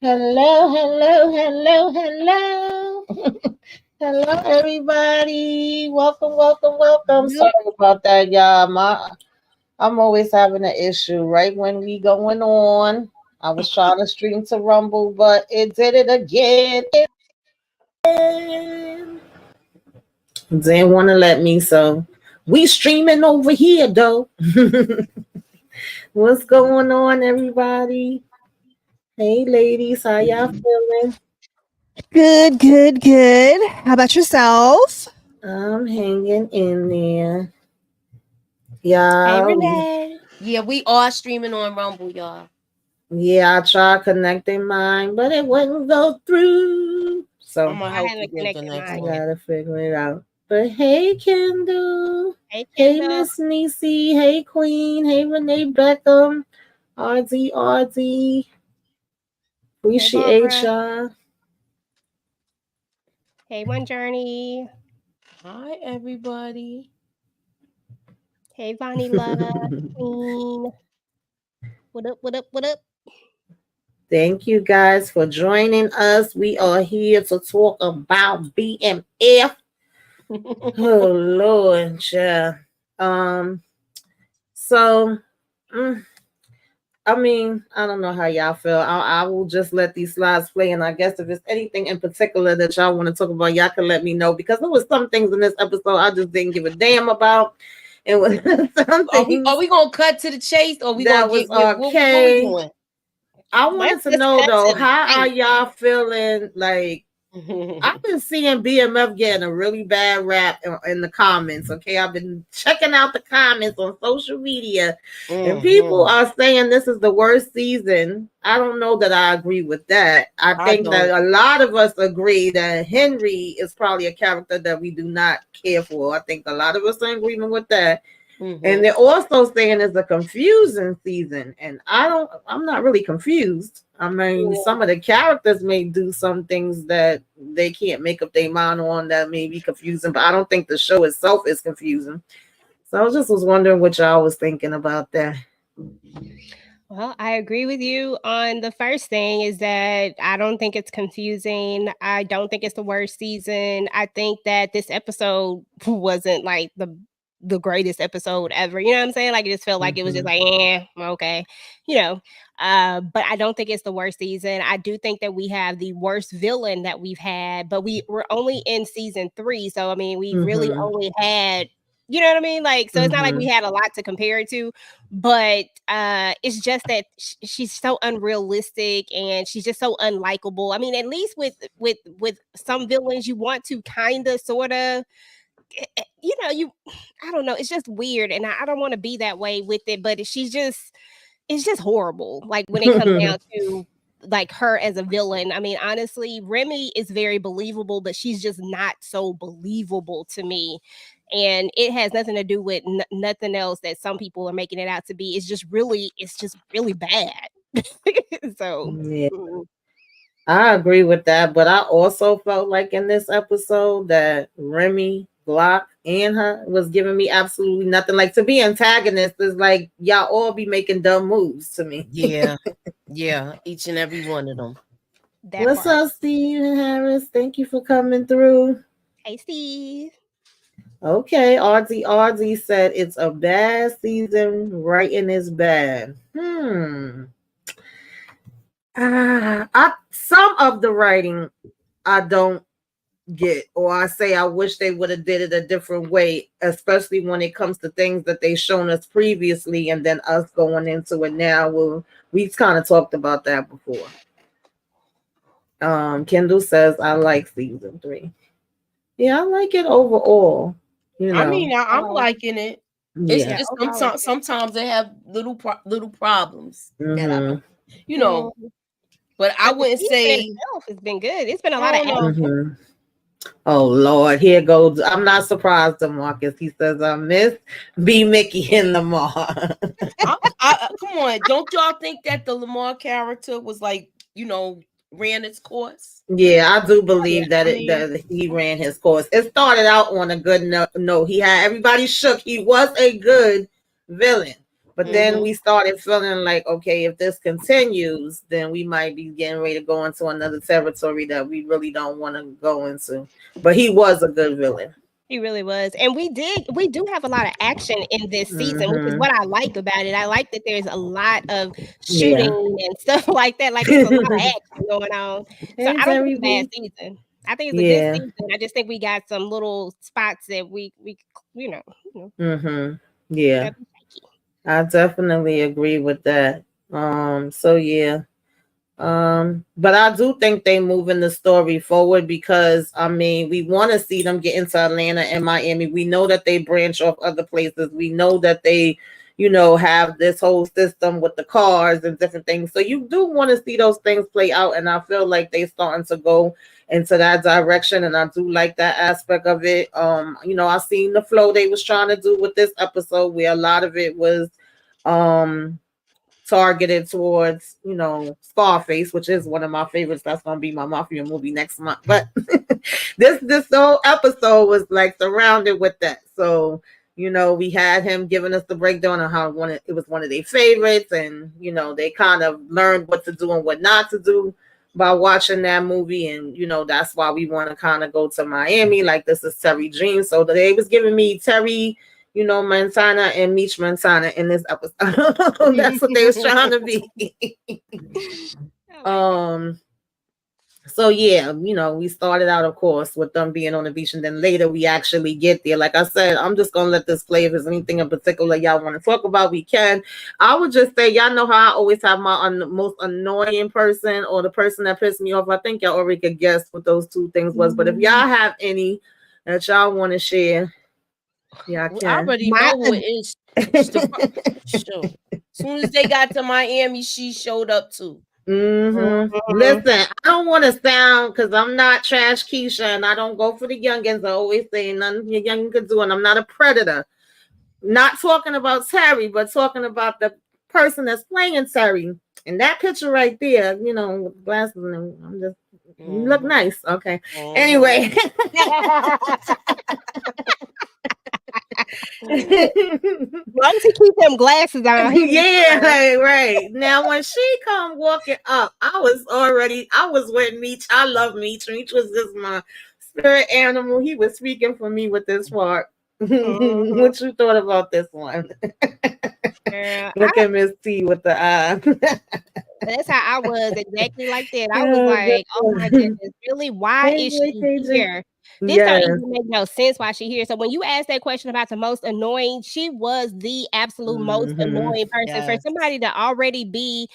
Hello, hello, hello, hello. Hello, everybody. Welcome, welcome, welcome. Yep. Sorry about that, y'all. I'm always having an issue right when we going on. I was trying to stream to Rumble, but it did it again. Didn't want to let me, so we streaming over here, though. What's going on, everybody? Hey, ladies, how y'all feeling? Good, good, good. How about yourself? I'm hanging in there. Hey, Yeah, Renee. Yeah, we are streaming on Rumble, y'all. I tried connecting mine, but it wouldn't go through. So I'm gonna I help haven't you get the connected next I mine one. yet. gotta figure it out. But hey, Kendall. Hey, Hey, Kendall. Miss Niecy. Hey, Queen. Hey, Renee Beckham. RD. Hey, Appreciate Barbara. y'all. Hey, One Journey. Hi, everybody. Hey, Vonnie Love. Queen. What up, what up, what up? Thank you guys for joining us. We are here to talk about BMF. Oh Lord, yeah. Um, so I mean, I don't know how y'all feel. I will just let these slides play, and I guess if there's anything in particular that y'all want to talk about, y'all can let me know because there was some things in this episode I just didn't give a damn about. It was some things Are we gonna cut to the chase, or we that gonna was get what we okay. doing? I Let's wanted to just know cut though, to the how are chase. y'all feeling? Like, I've been seeing BMF getting a really bad rap in the comments. Okay, I've been checking out the comments on social media, and people are saying this is the worst season. I don't know that I agree with that. I think that a lot of us agree that Henry is probably a character that we do not care for. I think a lot of us are in agreement with that. And they're also saying it's a confusing season, and I'm not really confused. I mean, some of the characters may do some things that they can't make up their mind on that may be confusing, but I don't think the show itself is confusing. So I just was wondering what y'all was thinking about that. Well, I agree with you on the first thing is that I don't think it's confusing. I don't think it's the worst season. I think that this episode wasn't like the greatest episode ever. You know what I'm saying? Like it just felt like it was just like, okay, you know. But I don't think it's the worst season. I do think that we have the worst villain that we've had, but we're only in season 3, so I mean, we really only had. You know what I mean? Like, so it's not like we had a lot to compare it to, but it's just that she's so unrealistic and she's just so unlikable. I mean, at least with some villains, you want to kind of sort of I don't know, it's just weird, and I don't want to be that way with it, but it's just horrible, like when it comes down to like her as a villain. I mean, honestly, Remy is very believable, but she's just not so believable to me, and it has nothing to do with nothing else that some people are making it out to be. It's just really bad. So Yeah, I agree with that, but I also felt like in this episode that Remy, Glock, and her was giving me absolutely nothing. Like, to be antagonists is like y'all all be making dumb moves to me. Yeah, each and every one of them. What's up, Steve Harris? Thank you for coming through. Hey, Steve. Okay, RZ said it's a bad season. Writing is bad. Some of the writing I don't get, or I say I wish they would have did it a different way, especially when it comes to things that they shown us previously and then us going into it now. Well, we've kind of talked about that before. Kendall says I like season 3. Yeah, I like it overall. You know, I mean, I'm liking it. It's just sometimes they have little problems that but I wouldn't say itself has been good. It's been a lot of action. Oh Lord, here goes. I'm not surprised, Marcus. He says I miss B Mickey and Lamar. Come on, don't y'all think that the Lamar character was like, ran its course? Yeah, I do believe that he ran his course. It started out on a good note. He had everybody shook. He was a good villain, But then we started feeling like, okay, if this continues, then we might be getting ready to go into another territory that we really don't want to go into. But he was a good villain. He really was. And we do have a lot of action in this season, which is what I like about it. I like that there's a lot of shooting and stuff like that. Like there's a lot of action going on. So I don't think it's a bad season. I think it's a good season. I just think we got some little spots that we Yeah. I definitely agree with that. So yeah. But I do think they moving the story forward because I mean we want to see them get into Atlanta and Miami. We know that they branch off other places. We know that they, have this whole system with the cars and different things. So you do want to see those things play out, and I feel like they starting to go into that direction, and I do like that aspect of it. I seen the flow they was trying to do with this episode, where a lot of it was targeted towards, Scarface, which is one of my favorites. That's gonna be my mafia movie next month. But this whole episode was like surrounded with that. So, we had him giving us the breakdown on how it was one of their favorites, and they kind of learned what to do and what not to do by watching that movie. And that's why we want to kind of go to Miami. Like, this is Terry Dream. So they was giving me Terry, Montana and Meech Montana in this episode. That's what they was trying to be. So yeah, we started out, of course, with them being on the beach, and then later we actually get there. Like I said, I'm just gonna let this play. If there's anything in particular y'all want to talk about, we can. I would just say, y'all know how I always have my most annoying person or the person that pissed me off. I think y'all already could guess what those two things was. But if y'all have any that y'all want to share, yeah, I already know who it is. As soon as they got to Miami, she showed up too. Listen, I don't want to sound, because I'm not Trash Keisha, and I don't go for the youngins. I always say nothing your youngin could do, and I'm not a predator. Not talking about Terry, but talking about the person that's playing Terry. And that picture right there, with glasses, and I'm just, you look nice. Okay. Anyway. Why does he keep them glasses on? Yeah, right. Now when she come walking up, I was with Meech. I love Meech. Meech was just my spirit animal. He was speaking for me with this part. What you thought about this one? Look at Miss T with the eye. That's how I was, exactly like that. I was like, oh my goodness, really? Why is she here? This don't even make no sense why she here. So when you asked that question about the most annoying, she was the absolute most annoying person. For somebody to already be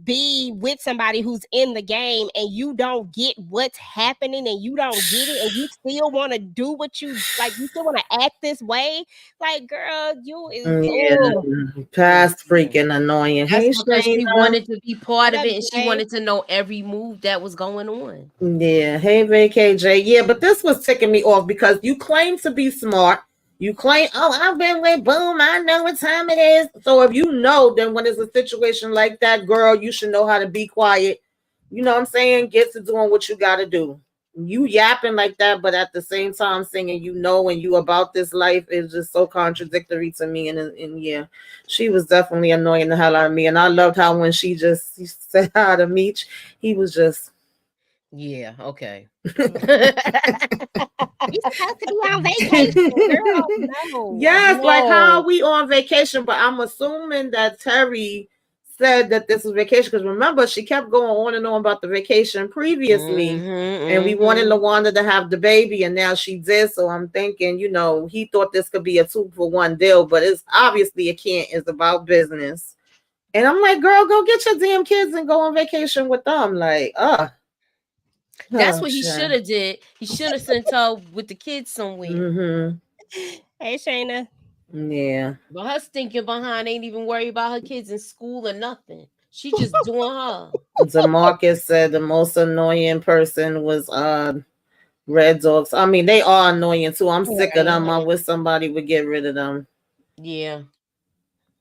be with somebody who's in the game, and you don't get what's happening, and you don't get it, and you still want to do what you like, you still want to act this way. Like, girl, you is past freaking annoying. That's because she wanted to be part of it, and she wanted to know every move that was going on. Yeah. Hey, VKJ. Yeah, but this was ticking me off because you claim to be smart. You claim, I've been with Boom. I know what time it is. So if you know, then when there's a situation like that, girl, you should know how to be quiet. You know what I'm saying? Get to doing what you got to do. You yapping like that, but at the same time singing, and you about this life is just so contradictory to me. And yeah, she was definitely annoying the hell out of me. And I loved how when she said hi to Meech, he was just. Yeah, okay. You supposed to be on vacation, girl. No. Yes, no. Like how are we on vacation? But I'm assuming that Terry said that this was vacation, because remember, she kept going on and on about the vacation previously, and we wanted LaWanda to have the baby, and now she did. So I'm thinking, he thought this could be a 2-for-1 deal, but it's obviously it can't. It's about business. And I'm like, girl, go get your damn kids and go on vacation with them. Like, that's what he should have did. He should have sent her with the kids somewhere. Hey, Shayna. Yeah. But her stinking behind ain't even worried about her kids in school or nothing. She just doing her. DeMarcus said the most annoying person was Red Dogs. I mean, they are annoying too. I'm sick of them. I wish somebody would get rid of them. Yeah.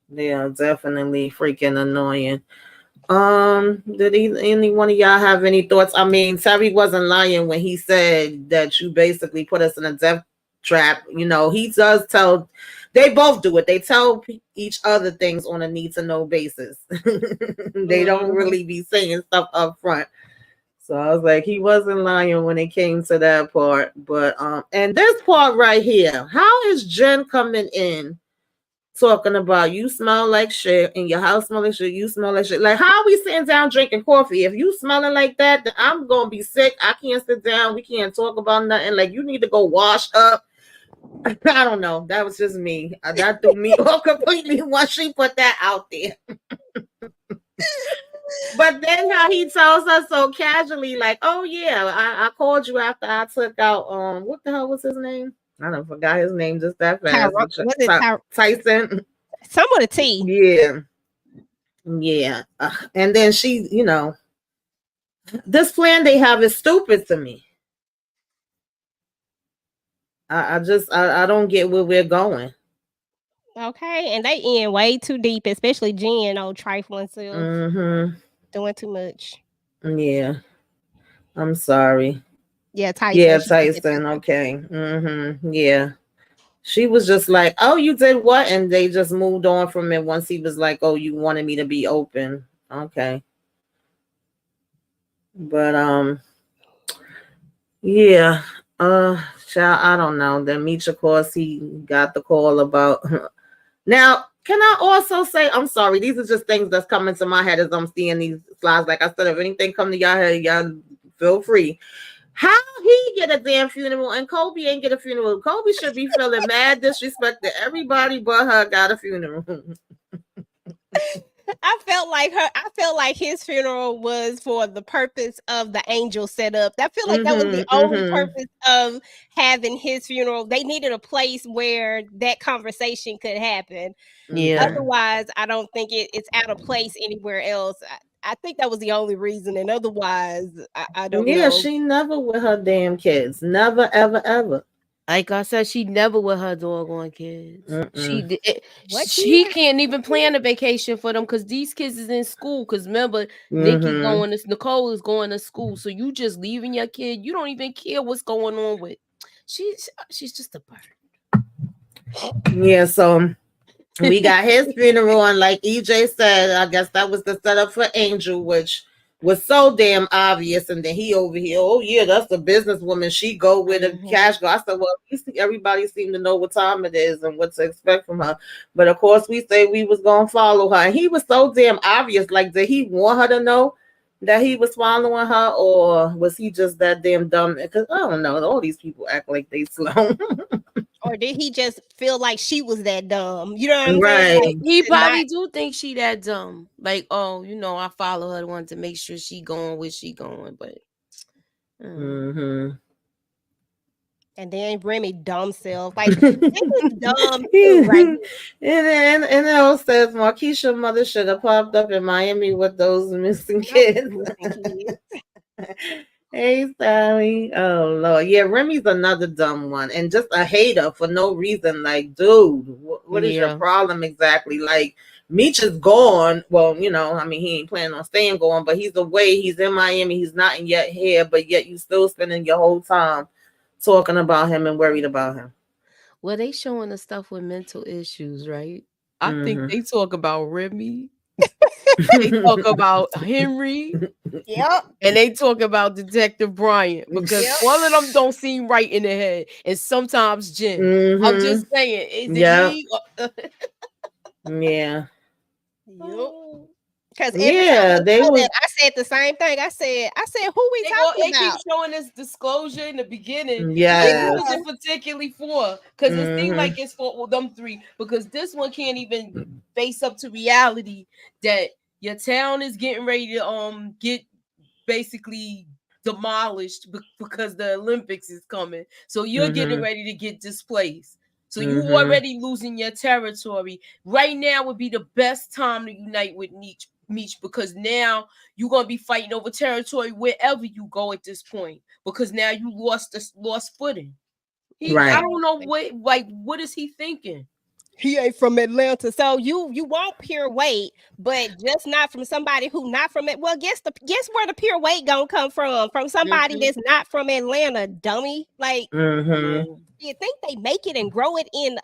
They are definitely freaking annoying. Did any one of y'all have any thoughts? I mean, Terry wasn't lying when he said that you basically put us in a death trap. He does tell They both do it. They tell each other things on a need to know basis. They don't really be saying stuff up front. So I was like, he wasn't lying when it came to that part. But and this part right here, how is Jen coming in talking about you smell like shit and your house smell like shit, you smell like shit? Like, how are we sitting down drinking coffee? If you smelling like that, then I'm gonna be sick. I can't sit down. We can't talk about nothing. Like, you need to go wash up. I don't know. That was just me. That threw me off completely once she put that out there. But then how he tells us so casually, like, oh yeah, I called you after I took out what the hell was his name? I don't forgot his name just that fast. Tyson. Some with a T. Yeah. Yeah. And then she, this plan they have is stupid to me. I don't get where we're going. Okay, and they in way too deep, especially Jen, old trifling self. Doing too much. Yeah. I'm sorry. Yeah, Tyson. Yeah, Tyson. Okay. Yeah. She was just like, oh, you did what? And they just moved on from it once he was like, oh, you wanted me to be open. Okay. But yeah. Child, I don't know. Then Meech, of course, he got the call about now. Can I also say, I'm sorry, these are just things that's coming to my head as I'm seeing these slides. Like I said, if anything come to y'all head, y'all feel free. How he get a damn funeral and Kobe ain't get a funeral? Kobe should be feeling mad disrespect that everybody but her got a funeral. I felt like his funeral was for the purpose of the angel setup. I feel like that was the only purpose of having his funeral. They needed a place where that conversation could happen. Yeah. Otherwise, I don't think it's out of place anywhere else. I think that was the only reason. And otherwise, I don't know. Yeah, she never with her damn kids. Never, ever, ever. Like I said, she never with her doggone kids. She can't even plan a vacation for them because these kids is in school. Because remember, Nicole is going to school. So you just leaving your kid. You don't even care what's going on with. She's just a bird. Yeah, so we got his funeral, and like EJ said, I guess that was the setup for Angel, which was so damn obvious. And then he over here, oh yeah, that's a businesswoman. She go where the cash go. I said, well, everybody seemed to know what time it is and what to expect from her. But of course, we say we was gonna follow her, and he was so damn obvious. Like, did he want her to know that he was following her, or was he just that damn dumb? Because I don't know, all these people act like they slow. Or did he just feel like she was that dumb? You know what I'm right. saying? Like, he probably do think she that dumb. Like, oh, I follow her, want to make sure she going where she going, but. And then Remy dumb self, like they was dumb too, right? And it says Marquisha's mother should have popped up in Miami with those missing kids. Hey, Sally. Oh, Lord. Yeah, Remy's another dumb one. And just a hater for no reason. Like, dude, what is your problem exactly? Like, Meech is gone. Well, he ain't planning on staying gone, but he's away. He's in Miami. He's not yet here, but yet you still spending your whole time talking about him and worried about him. Well, they showing the stuff with mental issues, right? I think they talk about Remy. They talk about Henry. Yep. And they talk about Detective Bryant because one of them don't seem right in the head. And sometimes Jen. I'm just saying. Is it me? Yeah. Because I said the same thing. I said, who we talking about? They keep showing this disclosure in the beginning. Yeah. Who is it particularly for? Because it seems like it's for them three. Because this one can't even face up to reality that your town is getting ready to get basically demolished because the Olympics is coming. So you're getting ready to get displaced. So you already losing your territory. Right now would be the best time to unite with Meech because now you're gonna be fighting over territory wherever you go at this point. Because now you lost footing. I don't know what is he thinking? he ain't from Atlanta. So you want pure weight, but just not from somebody who not from it. Well, guess where the pure weight gonna come from? From somebody that's not from Atlanta, dummy. Like you think they make it and grow it in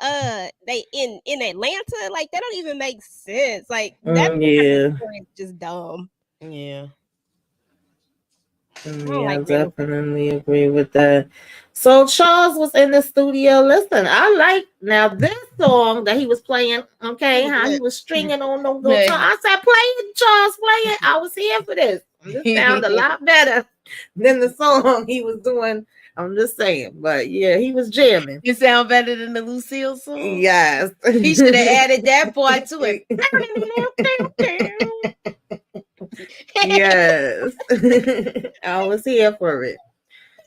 in Atlanta? Like that don't even make sense. Like that is just dumb. Yeah. I definitely agree with that. So Charles was in the studio. Listen, I like now this song that he was playing. Okay, how he was stringing on those guitar. I said, "Play it, Charles, play it." I was here for this. This sounded a lot better than the song he was doing. I'm just saying, but yeah, he was jamming. It sound better than the Lucille song. Yes, he should have added that part to it. Yes, I was here for it.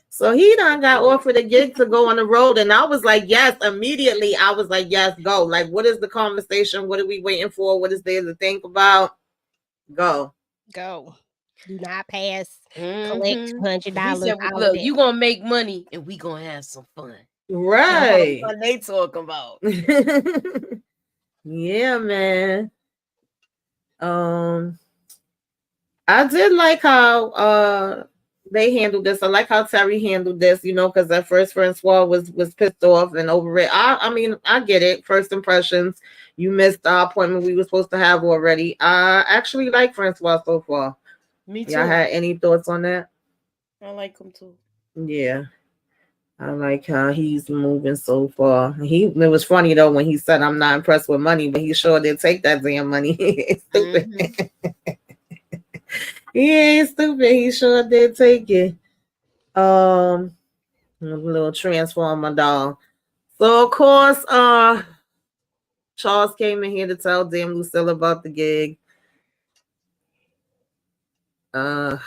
So he done got offered a gig to go on the road, and I was like, yes, immediately. I was like, yes, go. Like, what is the conversation? What are we waiting for? What is there to think about? Go. Do not pass. Collect $100. Look, you gonna make money, and we gonna have some fun. Right. What they talk about? Yeah, man. I did like how they handled this. I like how Terry handled this, you know, because at first Francois was pissed off and over it. I mean, I get it. First impressions, you missed the appointment we were supposed to have already. I actually like Francois so far. Me too. Y'all had any thoughts on that? I like him too. Yeah. I like how he's moving so far. It was funny though when he said I'm not impressed with money, but he sure did take that damn money. Stupid. He ain't stupid. He sure did take it. A little transformer doll. So of course, Charles came in here to tell Dame Lucille about the gig. I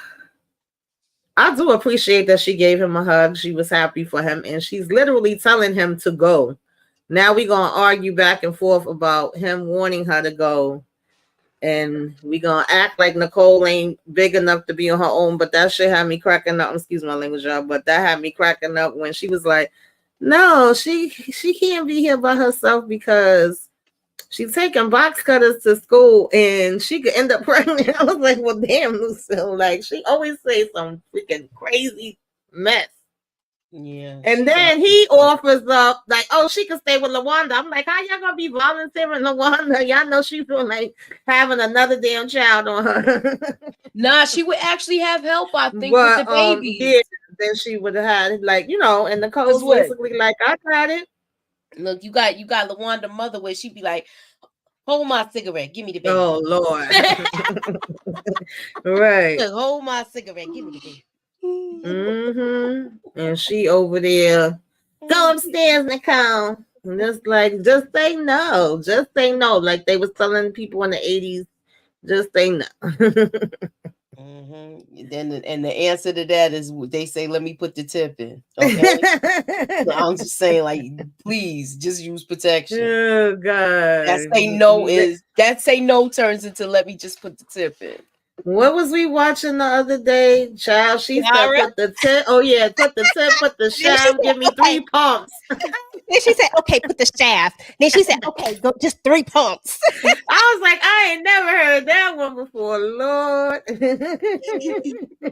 do appreciate that she gave him a hug. She was happy for him, and she's literally telling him to go. Now we're gonna argue back and forth about him wanting her to go. And we gonna act like Nicole ain't big enough to be on her own, but that shit had me cracking up. Excuse my language, y'all, but that had me cracking up when she was like, "No, she can't be here by herself because she's taking box cutters to school and she could end up pregnant." I was like, "Well, damn, Lucille, like she always say some freaking crazy mess." Yeah. And then he offers up like, "Oh, she can stay with LaWanda." I'm like, "How y'all gonna be volunteering LaWanda? Y'all know she's doing like having another damn child on her." Nah, she would actually have help, I think, with the baby. Yeah, then she would have had like, you know, and the code's basically like, "I got it." Look, you got LaWanda mother where she'd be like, "Hold my cigarette, give me the baby." Oh Lord. Right. Look, hold my cigarette, give me the baby. And she over there, "Go upstairs, Nicole." And just like, just say no. Just say no. Like they was telling people in the 80s, just say no. Then and the answer to that is they say, "Let me put the tip in." Okay. So I'm just saying, like, please just use protection. Oh God. That say no turns into "let me just put the tip in." What was we watching the other day, child? She said, "Put the tip." Oh yeah, put the tip, put the shaft. Give me 3 pumps. Then she said, "Okay, put the shaft." Then she said, "Okay, go just 3 pumps." I was like, I ain't never heard that one before, Lord.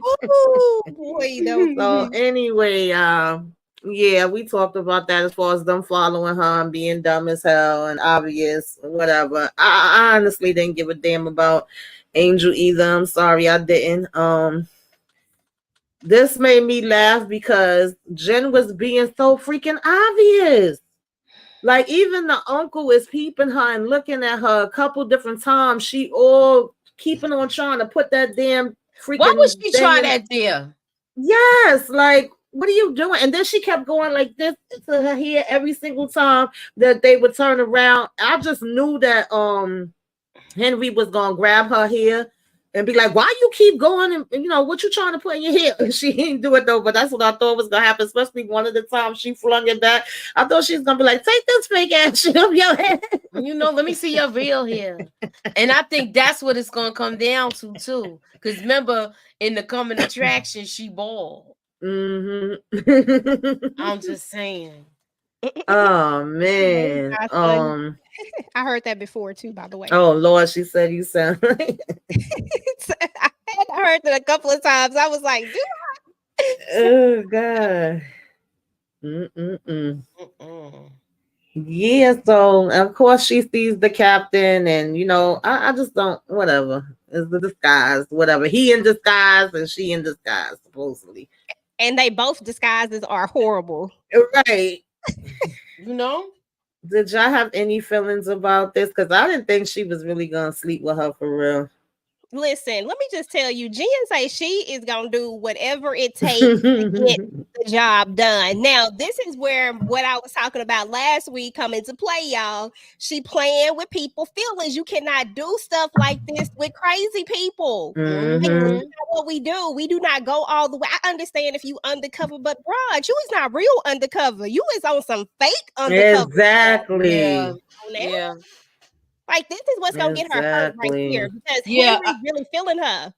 Oh boy, so anyway, yeah, we talked about that as far as them following her and being dumb as hell and obvious, whatever. I honestly didn't give a damn about Angel either. I'm sorry, I didn't. This made me laugh because Jen was being so freaking obvious. Like even the uncle is peeping her and looking at her a couple different times. She all keeping on trying to put that damn freaking. Why would she try that there? Yes, like what are you doing? And then she kept going like this to her hair every single time that they would turn around. I just knew that Henry was gonna grab her hair and be like, "Why you keep going? And you know what you trying to put in your hair?" And she didn't do it though, but that's what I thought was gonna happen. Especially one of the times she flung it back. I thought she was gonna be like, "Take this fake ass shit off your head." You know, let me see your real hair. And I think that's what it's gonna come down to too. Because remember, in the coming attraction, she bald. I'm just saying. Oh man. I heard that before too, by the way. Oh Lord, she said you sound like I heard that a couple of times. I was like, dude. oh God. Yeah, so of course she sees the captain, and I just don't, whatever. It's the disguise, whatever. He in disguise and she in disguise, supposedly. And they both disguises are horrible. Right. Did y'all have any feelings about this? Because I didn't think she was really gonna sleep with her for real. Listen, let me just tell you, Jen say she is gonna do whatever it takes to get the job done. Now, this is where what I was talking about last week come into play, y'all. She playing with people's feelings. You cannot do stuff like this with crazy people. Like, this is not what we do. We do not go all the way. I understand if you undercover, but Rod, you is not real undercover. You is on some fake undercover. Exactly. Yeah. Like, this is what's gonna get her hurt right here, because Henry's really feeling her.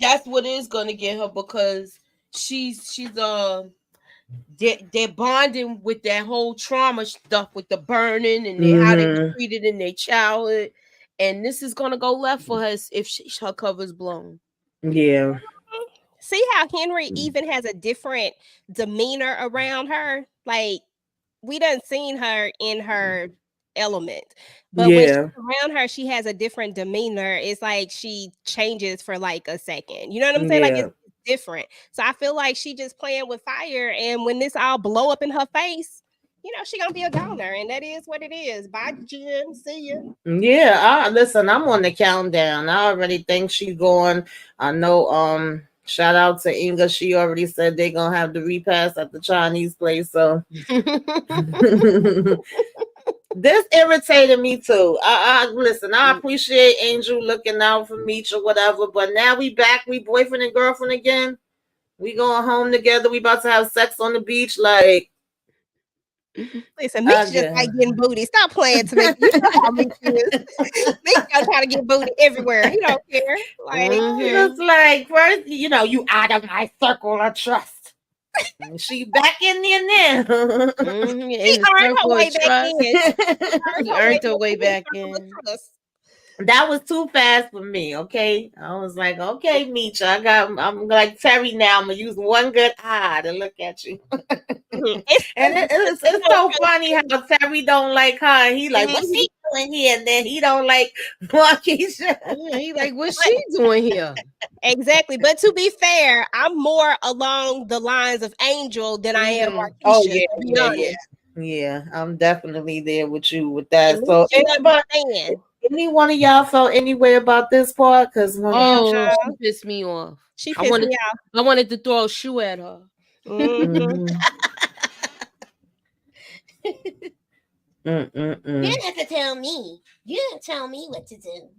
That's what is gonna get her, because they're bonding with that whole trauma stuff with the burning and how they were treated in their childhood, and this is gonna go left for her if her cover's blown. Yeah. See how Henry even has a different demeanor around her. Like, we done seen her in her element, but when she's around her, she has a different demeanor. It's like she changes for like a second. You know what I'm saying? Like, it's different. So I feel like she just playing with fire, and when this all blow up in her face, she gonna be a goner, and that is what it is. Bye, Jen. See you. Yeah, listen, I'm on the countdown. I already think she's going. I know. Shout out to Inga. She already said they're gonna have the repass at the Chinese place. So this irritated me too. I listen. I appreciate Angel looking out for Meech or whatever, but now we back. We boyfriend and girlfriend again. We going home together. We about to have sex on the beach. Like, listen, Meech just like getting booty. Stop playing to me. You know how Meech is. Meech gonna try to get booty everywhere. He don't care. Like, just like first, you out of my circle of trust. She back in there now. She earned her way back in. She earned her way back in. That was too fast for me. Okay, I was like, okay, Meech, I'm like Terry now. I'm gonna use one good eye to look at you. And it's so funny how Terry don't like her. And he like, what's he doing here? And then he don't like Marquisha. He like, what's she doing here? Exactly. But to be fair, I'm more along the lines of Angel than I am Marquisha. Oh yeah. I'm definitely there with you with that. So any one of y'all felt any way about this part? Because she pissed me off. She pissed me off. I wanted to throw a shoe at her. You didn't have to tell me. You didn't tell me what to do.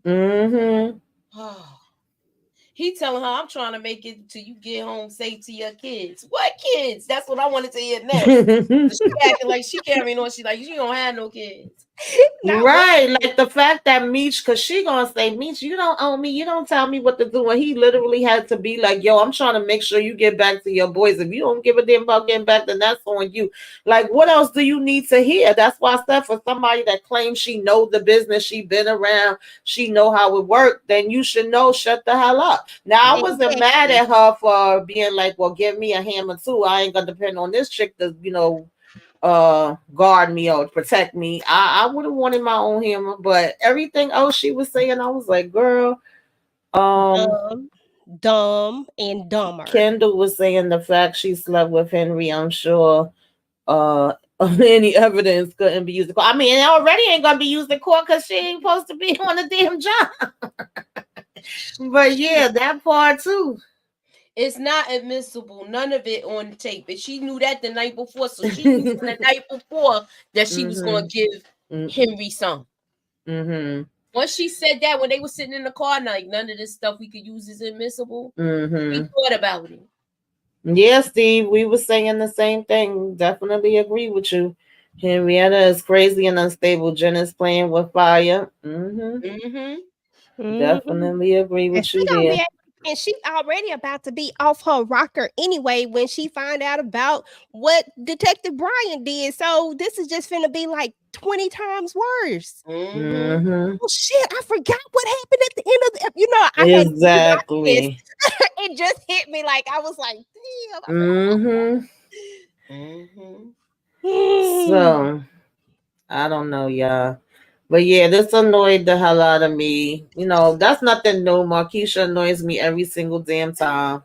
He telling her, I'm trying to make it till you get home safe to your kids. What kids? That's what I wanted to hear next. She acting like she carrying on. She like, you don't have no kids. Right. Like the fact that Meech, because she gonna say, Meech, you don't own me. You don't tell me what to do. And he literally had to be like, yo, I'm trying to make sure you get back to your boys. If you don't give a damn about getting back, then that's on you. Like, what else do you need to hear? That's why I said, for somebody that claims she know the business, she been around, she know how it worked, then you should know, shut the hell up. Now, I wasn't mad at her for being like, well, give me a hammer too. I ain't gonna depend on this chick to, guard me or protect me. I would have wanted my own hammer, but everything else she was saying, I was like, girl, dumb and dumber. Kendall was saying the fact she slept with Henry, I'm sure any evidence couldn't be used in court. I mean, it already ain't gonna be used in court because she ain't supposed to be on the damn job. But yeah, that part too. It's not admissible. None of it on the tape. And she knew that the night before. So she knew the night before that she was going to give Henry some. Once she said that, when they were sitting in the car, like, none of this stuff we could use is admissible. We thought about it. Yeah, Steve, we were saying the same thing. Definitely agree with you. Henrietta is crazy and unstable. Jen is playing with fire. Definitely agree with you there. And she's already about to be off her rocker anyway when she find out about what Detective Brian did. So this is just finna be like 20 times worse. Mm-hmm. Oh shit, I forgot what happened at the end of the I had Exactly. it just hit me like I was like, damn. So I don't know, y'all. But yeah, this annoyed the hell out of me. You know, that's nothing new. Marquisha annoys me every single damn time.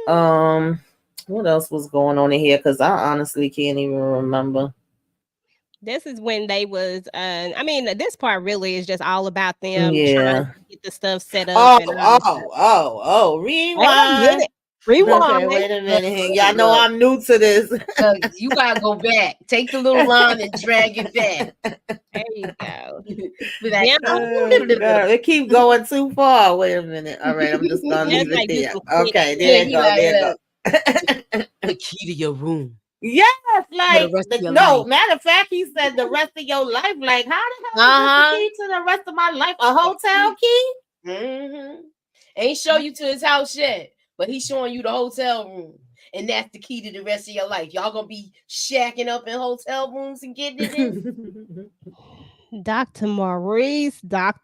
What else was going on in here? Because I honestly can't even remember. This is when they was I mean, this part really is just all about them trying to get the stuff set up. Rewind. Rewind. Okay, wait a minute. Y'all know I'm new to this. You gotta go back. Take the little line and drag it back. There you go. It keep going too far. Wait a minute. All right, I'm just gonna leave it there. Okay, there you go. There you go. The key to your room. Yes, like matter of fact, he said the rest of your life. Like, how the hell is the key to the rest of my life? A hotel key? Ain't show you to his house yet, but he's showing you the hotel room, and that's the key to the rest of your life. Y'all gonna be shacking up in hotel rooms and getting it in. Dr. Maurice tried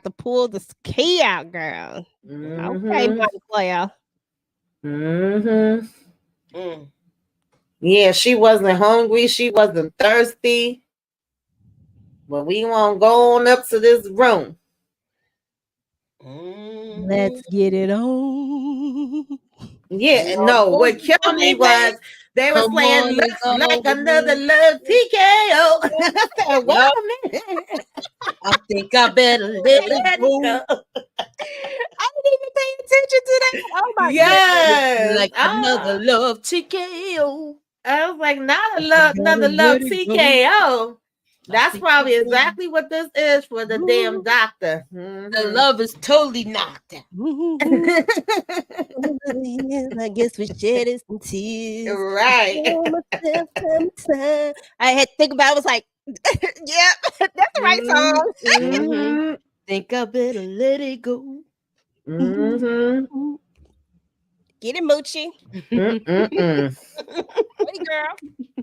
to pull the key out, girl. Okay, Montclair. Yeah, she wasn't hungry. She wasn't thirsty. But we won't go on up to this room. Let's get it on. Yeah, no. What killed me was they were playing "Looks Like Another Love TKO." I said, "Wait a minute. I think I better let it go." I didn't even pay attention to that. Oh my goodness. Like another love TKO. I was like, not another love TKO. That's probably exactly what this is for the damn doctor. The love is totally knocked out. I guess we shed some tears. Right. I had to think about it. I was like, yeah, that's the right song. Think I better let it go. Get it, Moochie. Hey, girl.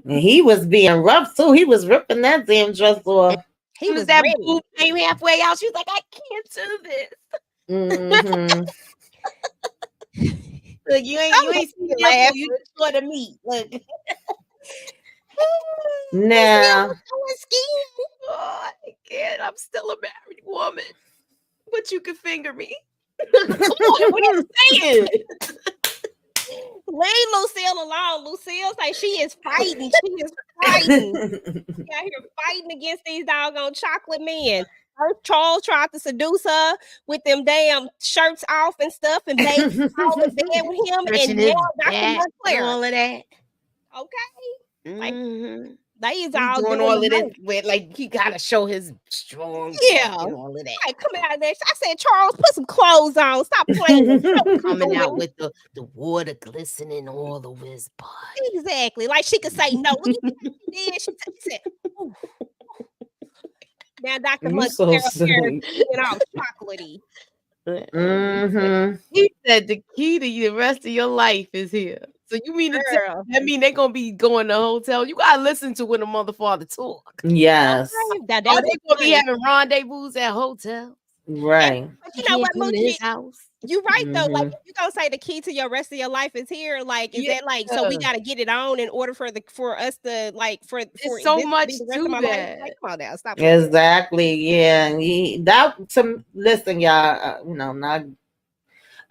And he was being rough too. He was ripping that damn dress off. He was that boob came halfway out. She was like, I can't do this. Look, you ain't seen like you short of meat. Look. Now, I can't. I'm still a married woman, but you can finger me. Come on, what are you saying? Leave Lucille alone. Lucille's like she is fighting. She is fighting. She out here fighting against these doggone chocolate men. First, Charles tried to seduce her with them damn shirts off and stuff, and they all in bed with him. And now Dr. Montclair. All of that. Okay. Like they is all doing all of this with like he gotta show his strong. Yeah. And all of that. Like, coming out of there. I said, Charles, put some clothes on. Stop playing. Coming out with the water glistening all over his body. Exactly. Like she could say no. Look at what she did. She said, ooh. Now Dr. Montclair here all chocolatey. He said the key to the rest of your life is here. So you mean to tell me, I mean they're gonna be going to hotel? You gotta listen to when the mother father talk. Yes. Are they gonna be having rendezvous at hotels? Right. But you know what, Moochie? You're right though. Like if you gonna say the key to your rest of your life is here, like is that like so we gotta get it on in order for us to like for so much to that. Like, come on now, stop. Exactly. Yeah. Listen, y'all.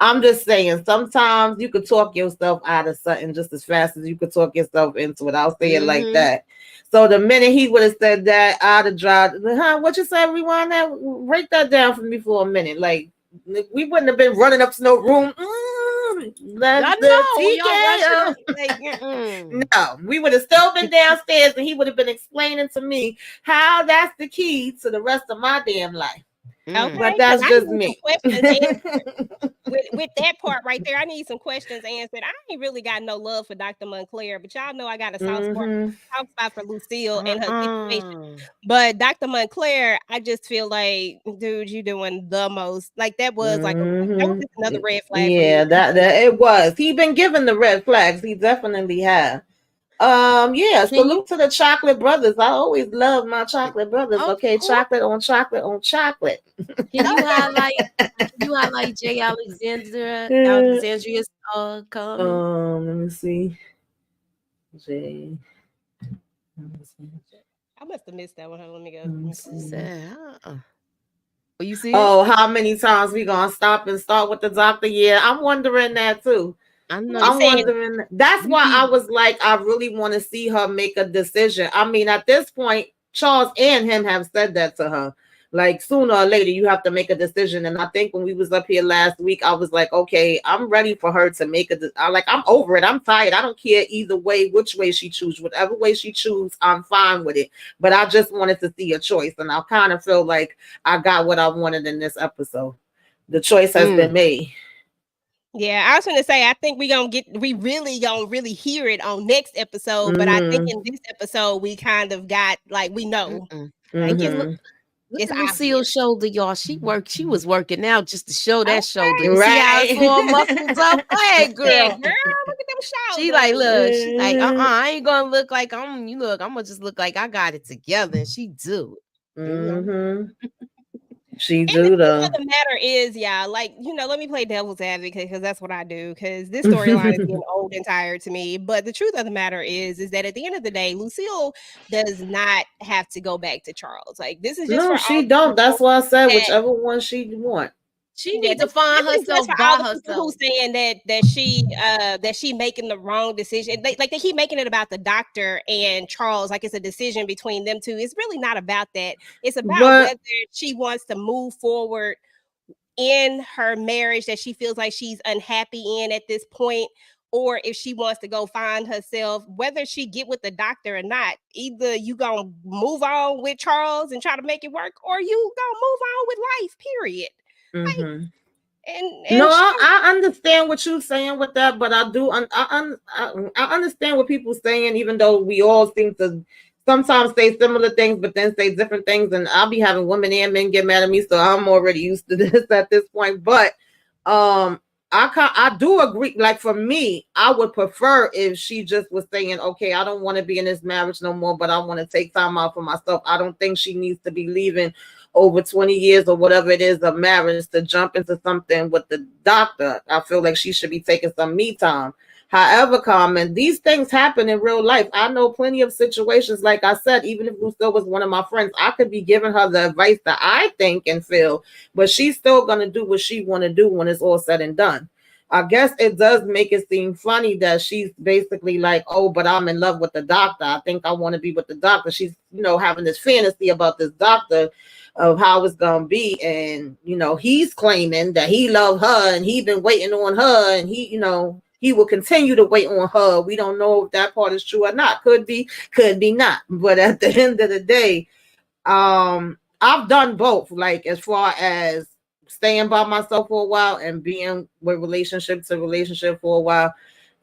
I'm just saying, sometimes you could talk yourself out of something just as fast as you could talk yourself into it. I'll say it like that. So the minute he would have said that, I'd have dropped, what you said, rewind that, break that down for me for a minute. Like, we wouldn't have been running up to no room. No, we would have still been downstairs and he would have been explaining to me how that's the key to the rest of my damn life. Okay, but that's just me. with that part right there, I need some questions answered. I ain't really got no love for Dr. Montclair, but y'all know I got a soft spot for Lucille and her situation. But Dr. Montclair, I just feel like, dude, you doing the most. Like that was like that was just another red flag. Yeah, for me. that it was. He been given the red flags. He definitely has. Yeah, salute to the Chocolate Brothers. I always love my Chocolate Brothers. Okay, chocolate on chocolate on chocolate. Can you highlight Jay Alexandria's comment? Let me see. Jay. I must have missed that one. Let me go. You see? Oh, how many times we gonna stop and start with the doctor? Yeah, I'm wondering that too. I'm wondering. That's why I was like, I really want to see her make a decision. I mean, at this point, Charles and him have said that to her. Like sooner or later, you have to make a decision. And I think when we was up here last week, I was like, okay, I'm ready for her to make I'm over it. I'm tired. I don't care either way, which way she choose, whatever way she choose, I'm fine with it. But I just wanted to see a choice. And I kind of feel like I got what I wanted in this episode. The choice has been made. Yeah, I was going to say, I think we really gonna hear it on next episode. But I think in this episode, we kind of got like, we know. Like, Look at Lucille's shoulder, y'all. She was working out just to show that shoulder. You right. See how it's all muscles up? Hey, girl. Yeah, girl, look at them shoulders. She like, look, she like, I ain't gonna look like I'm gonna just look like I got it together. And she do it. She do though. The matter is, y'all, like, let me play devil's advocate because that's what I do. Because this storyline is getting old and tired to me. But the truth of the matter is that at the end of the day, Lucille does not have to go back to Charles. Like, this is just she don't. That's why I said whichever one she want. She needs to find herself by herself. Who's saying that she making the wrong decision? They keep making it about the doctor and Charles, like it's a decision between them two. It's really not about that. It's about whether she wants to move forward in her marriage that she feels like she's unhappy in at this point, or if she wants to go find herself, whether she get with the doctor or not. Either you gonna move on with Charles and try to make it work, or you gonna move on with life. Period. Like, and no, I understand what you're saying with that, but I do I understand what people saying, even though we all seem to sometimes say similar things, but then say different things. And I'll be having women and men get mad at me, so I'm already used to this at this point. But I do agree. Like for me, I would prefer if she just was saying, okay, I don't want to be in this marriage no more, but I want to take time out for myself. I don't think she needs to be leaving over 20 years or whatever it is of marriage to jump into something with the doctor. I feel like she should be taking some me time. However, Carmen, these things happen in real life. I know plenty of situations, like I said, even if Lucille was one of my friends, I could be giving her the advice that I think and feel, but she's still going to do what she want to do when it's all said and done. I guess it does make it seem funny that she's basically like, oh, but I'm in love with the doctor. I think I want to be with the doctor. She's, having this fantasy about this doctor of how it's going to be. And, he's claiming that he loved her and he's been waiting on her and he will continue to wait on her. We don't know if that part is true or not. Could be not. But at the end of the day, I've done both. Like as far as staying by myself for a while and being with relationship to relationship for a while.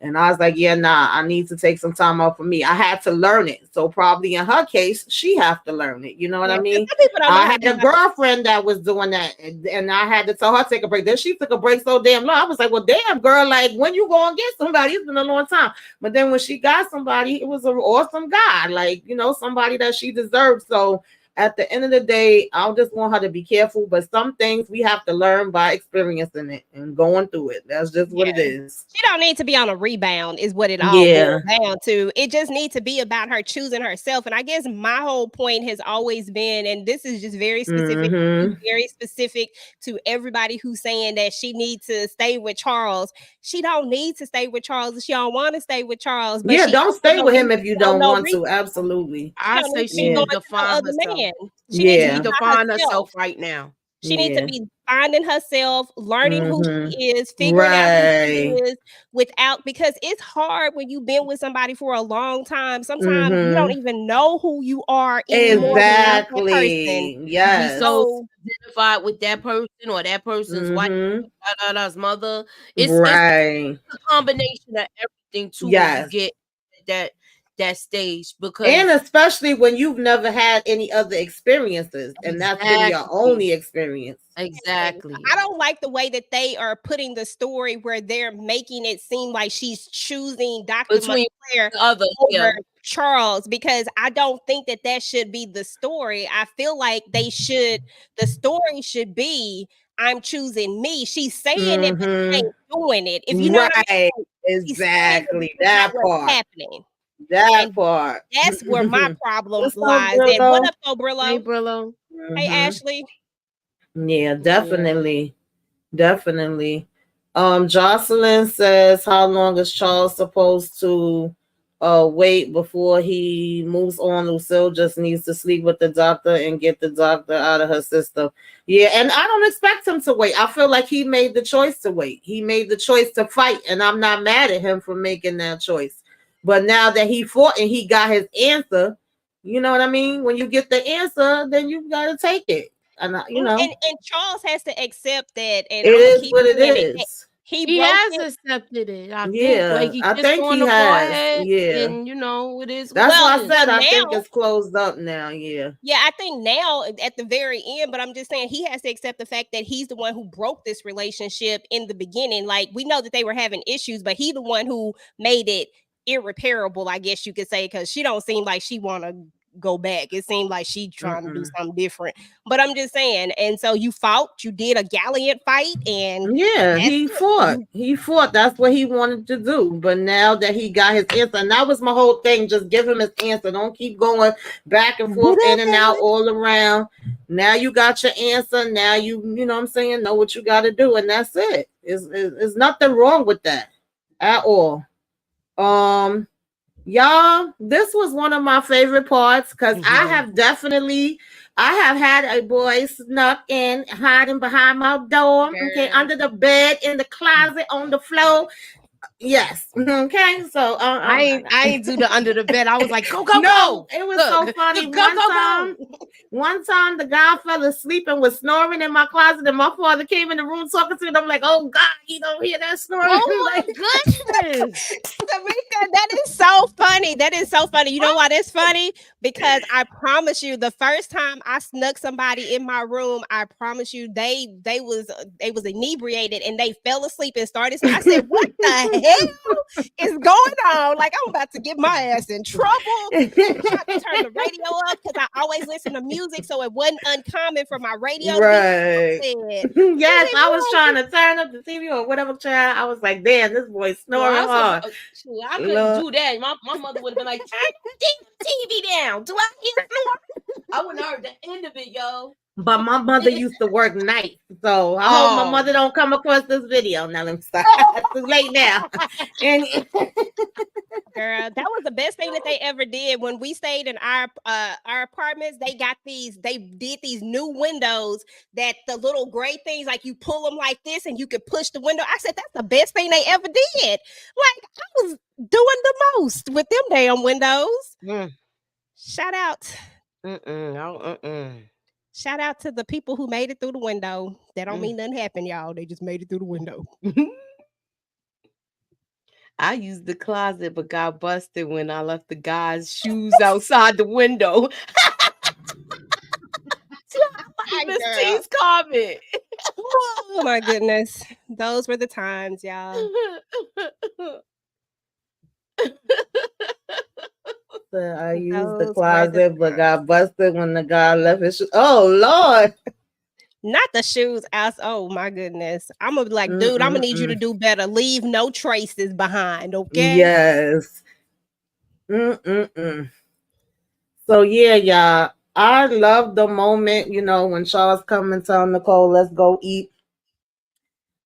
And I was like, yeah, nah, I need to take some time off for me. I had to learn it. So probably in her case, she have to learn it. You know what I mean? I had a girlfriend that was doing that. And I had to tell her to take a break. Then she took a break so damn long. I was like, well, damn, girl, like when you go and get somebody, it's been a long time. But then when she got somebody, it was an awesome guy. Like, somebody that she deserved. So at the end of the day, I just want her to be careful. But some things we have to learn by experiencing it and going through it. That's just what it is. She don't need to be on a rebound is what it all boils down to. It just needs to be about her choosing herself. And I guess my whole point has always been, and this is just very specific, very specific to everybody who's saying that she needs to stay with Charles. She don't need to stay with Charles. She don't want to stay with Charles. But don't stay with him if you don't want to. Absolutely. I say she needs to find herself. She needs to find herself right now. She needs to be finding herself, learning who she is, figuring out who she is without, because it's hard when you've been with somebody for a long time. Sometimes you don't even know who you are anymore without that person. Yes. You be so identified with that person or that person's wife, mother. It's a combination of everything too when you get that stage, because and especially when you've never had any other experiences and that's been your only experience. Exactly. I don't like the way that they are putting the story where they're making it seem like she's choosing Dr. Montclair over Charles, because I don't think that should be the story. I feel like the story should be, I'm choosing me. She's saying it, but she ain't doing it. If you know what I mean? Exactly. That part. Happening. That part. That's where my problem lies. And what up, though, Brillo? Hey, Brillo. Hey, Ashley. Yeah, definitely. Definitely. Jocelyn says, how long is Charles supposed to wait before he moves on? Lucille just needs to sleep with the doctor and get the doctor out of her system. Yeah, and I don't expect him to wait. I feel like he made the choice to wait. He made the choice to fight, and I'm not mad at him for making that choice. But now that he fought and he got his answer, you know what I mean? When you get the answer, then you got to take it. And, you know. And Charles has to accept that. And it is what it is. He has accepted it. I think. Like, I think he has. Yeah. And, you know, it is. That's why I said I think it's closed up now. Yeah. Yeah, I think now at the very end, but I'm just saying he has to accept the fact that he's the one who broke this relationship in the beginning. Like, we know that they were having issues, but he's the one who made it irreparable, I guess you could say, because she don't seem like she want to go back. It seemed like she trying to do something different. But I'm just saying, and so you fought, you did a gallant fight, and he fought. That's what he wanted to do. But now that he got his answer, and that was my whole thing, just give him his answer. Don't keep going back and forth, in and out, all around. Now you got your answer. Now you know what I'm saying, know what you got to do, and that's it. There's nothing wrong with that at all. Y'all, this was one of my favorite parts because I have had a boy snuck in, hiding behind my door, under the bed, in the closet, on the floor. Yes. Okay. So I ain't do the under the bed. I was like, go. No, it was so funny. One time the guy fell asleep and was snoring in my closet, and my father came in the room talking to him. I'm like, oh God, you don't hear that snoring? Oh my goodness. Tamieka, that is so funny. That is so funny. You know why that's funny? Because I promise you, the first time I snuck somebody in my room, I promise you, they was inebriated and they fell asleep and started. I said, what the hell is going on? Like, I'm about to get my ass in trouble. I tried to turn the radio up because I always listen to music, so it wasn't uncommon for my radio to be yes, I was trying to turn up the TV or whatever channel. I was like, damn, this boy's snoring hard. I couldn't do that. My mother would have been like, turn the TV down. Do I hear snoring? I wouldn't have heard the end of it, yo. But my mother used to work nights, so I hope my mother don't come across this video. Now let me stop. It's too late now. And girl, that was the best thing that they ever did. When we stayed in our apartments, they did these new windows that the little gray things, like you pull them like this and you could push the window. I said that's the best thing they ever did. Like, I was doing the most with them damn windows. Shout out. Shout out to the people who made it through the window. That don't mean nothing happened, y'all. They just made it through the window. I used the closet, but got busted when I left the guy's shoes outside the window. Miss T's comment. Oh my goodness. Those were the times, y'all. I used the closet, but got busted when the guy left his shoes. Oh Lord. Not the shoes out. Oh my goodness. I'm gonna be like, dude, I'm gonna need you to do better. Leave no traces behind, okay? Yes. So yeah, y'all. I love the moment, when Charles come and tell Nicole, let's go eat.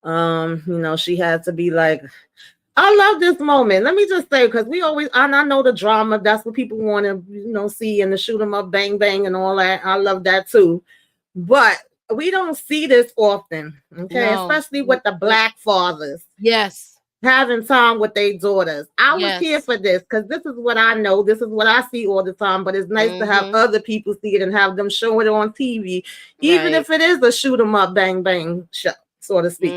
She had to be like, I love this moment. Let me just say, because we always, and I know the drama, that's what people want to, see, and the shoot 'em up, bang, bang, and all that. I love that too. But we don't see this often, okay? No. Especially with the Black fathers. Yes. Having time with their daughters. I was here Yes. for this because this is what I know. This is what I see all the time. But it's nice to have other people see it and have them show it on TV, even if it is a shoot 'em up, bang bang show, so to speak.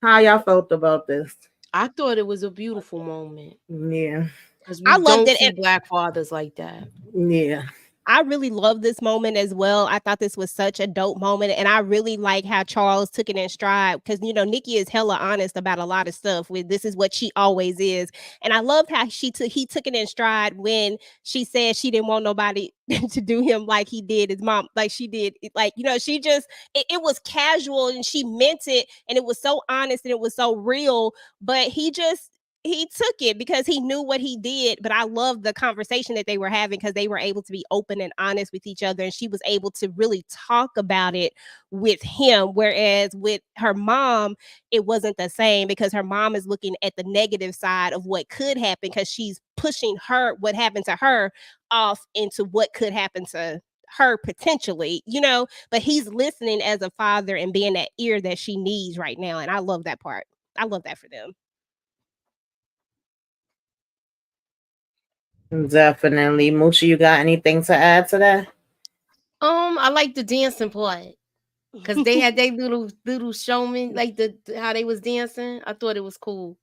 How y'all felt about this? I thought it was a beautiful moment. Yeah, because we don't see Black fathers like that. Yeah. I really love this moment as well. I thought this was such a dope moment. And I really like how Charles took it in stride because, you know, Nikki is hella honest about a lot of stuff. This is what she always is. And I loved how he took it in stride when she said she didn't want nobody to do him like he did his mom, like she did. Like, you know, she just, it was casual and she meant it. And it was so honest and it was so real. But he took it because he knew what he did. But I love the conversation that they were having because they were able to be open and honest with each other. And she was able to really talk about it with him. Whereas with her mom, it wasn't the same because her mom is looking at the negative side of what could happen because she's pushing what happened to her off into what could happen to her potentially, you know, but he's listening as a father and being that ear that she needs right now. And I love that part. I love that for them. Definitely. Moochie, you got anything to add to that? I like the dancing part because they had their little showman, like how they was dancing. I thought it was cool.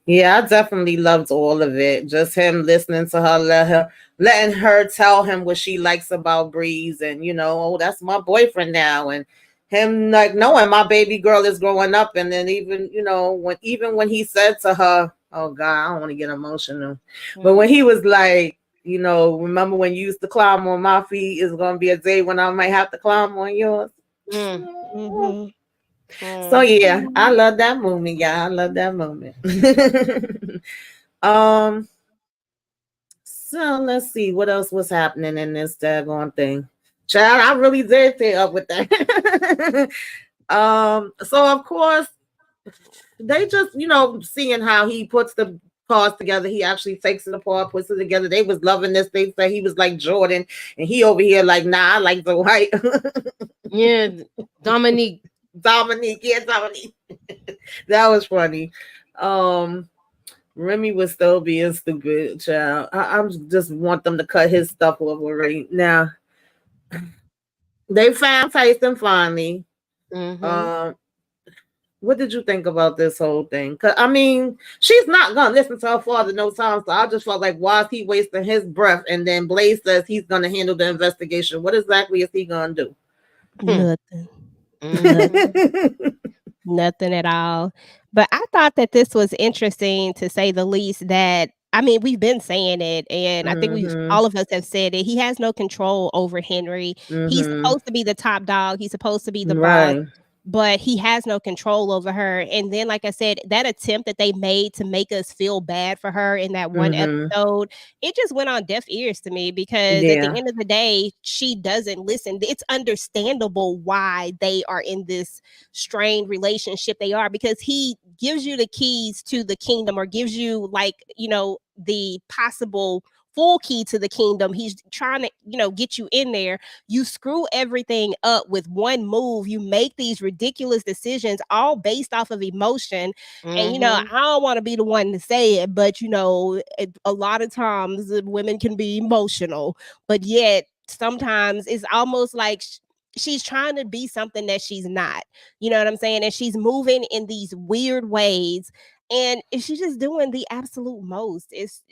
Yeah, I definitely loved all of it. Just him listening to her, letting her tell him what she likes about Breeze, and you know, oh, that's my boyfriend now, and him like knowing my baby girl is growing up, and then even you know when he said to her, oh God, I don't want to get emotional, but when he was like, you know, remember when you used to climb on my feet, is gonna be a day when I might have to climb on yours. Mm-hmm. So yeah, I love that moment, y'all. I love that moment. So let's see what else was happening in this daggone thing. Child, I really did stay up with that. So of course, they just, you know, seeing how he puts the parts together, he actually takes it apart, puts it together. They was loving this. They said he was like Jordan, and he over here like, nah, I like the white. Yeah, Dominique. Yeah, Dominique. That was funny. Remy was still being stupid, child. I just want them to cut his stuff off already. Now, they found Tyson finally. What did you think about this whole thing? Because I mean, she's not gonna listen to her father no time. So I just felt like, why is he wasting his breath? And then Blaze says he's gonna handle the investigation. What exactly is he gonna do? Nothing. Nothing at all. But I thought that this was interesting to say the least. That I mean, we've been saying it, and I think all of us have said it. He has no control over Henry. He's supposed to be the top dog. He's supposed to be the boss. But he has no control over her. And then, like I said, that attempt that they made to make us feel bad for her in that one episode, it just went on deaf ears to me because at the end of the day, she doesn't listen. It's understandable why they are in this strained relationship they are, because he gives you the keys to the kingdom, or gives you, like, you know, the possible full key to the kingdom. He's trying to, you know, get you in there. You screw everything up with one move. You make these ridiculous decisions all based off of emotion. And, you know, I don't want to be the one to say it, but, you know, a lot of times women can be emotional, but yet sometimes it's almost like she's trying to be something that she's not. You know what I'm saying? And she's moving in these weird ways. And she's just doing the absolute most. It's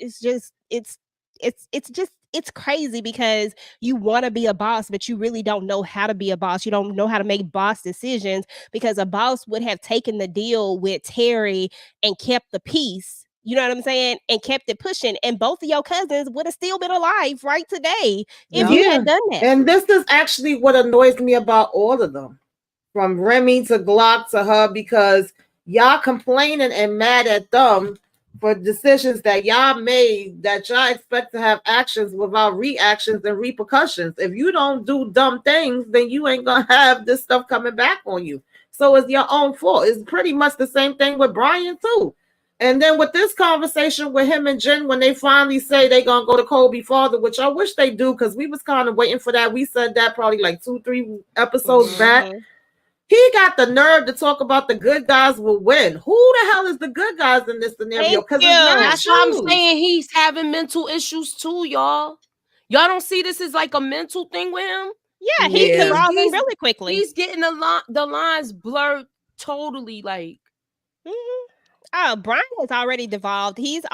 crazy because you want to be a boss, but you really don't know how to be a boss. You don't know how to make boss decisions, because a boss would have taken the deal with Terry and kept the peace. You know what I'm saying? And kept it pushing. And both of your cousins would have still been alive right today if you had done that. And this is actually what annoys me about all of them, from Remy to Glock to her, because y'all complaining and mad at them for decisions that y'all made that y'all expect to have actions without reactions and repercussions. If you don't do dumb things, then you ain't gonna have this stuff coming back on you. So it's your own fault. It's pretty much the same thing with Brian too. And then with this conversation with him and Jen, when they finally say they're gonna go to Kobe's father, which I wish they do, because we was kind of waiting for that. We said that probably like 2-3 episodes back. He got the nerve to talk about the good guys will win. Who the hell is the good guys in this scenario? Because that's why I'm saying he's having mental issues too, y'all. Y'all don't see this as like a mental thing with him? Yeah, he's evolving really quickly. He's getting the lines blurred totally, like. Oh, Brian has already devolved. We've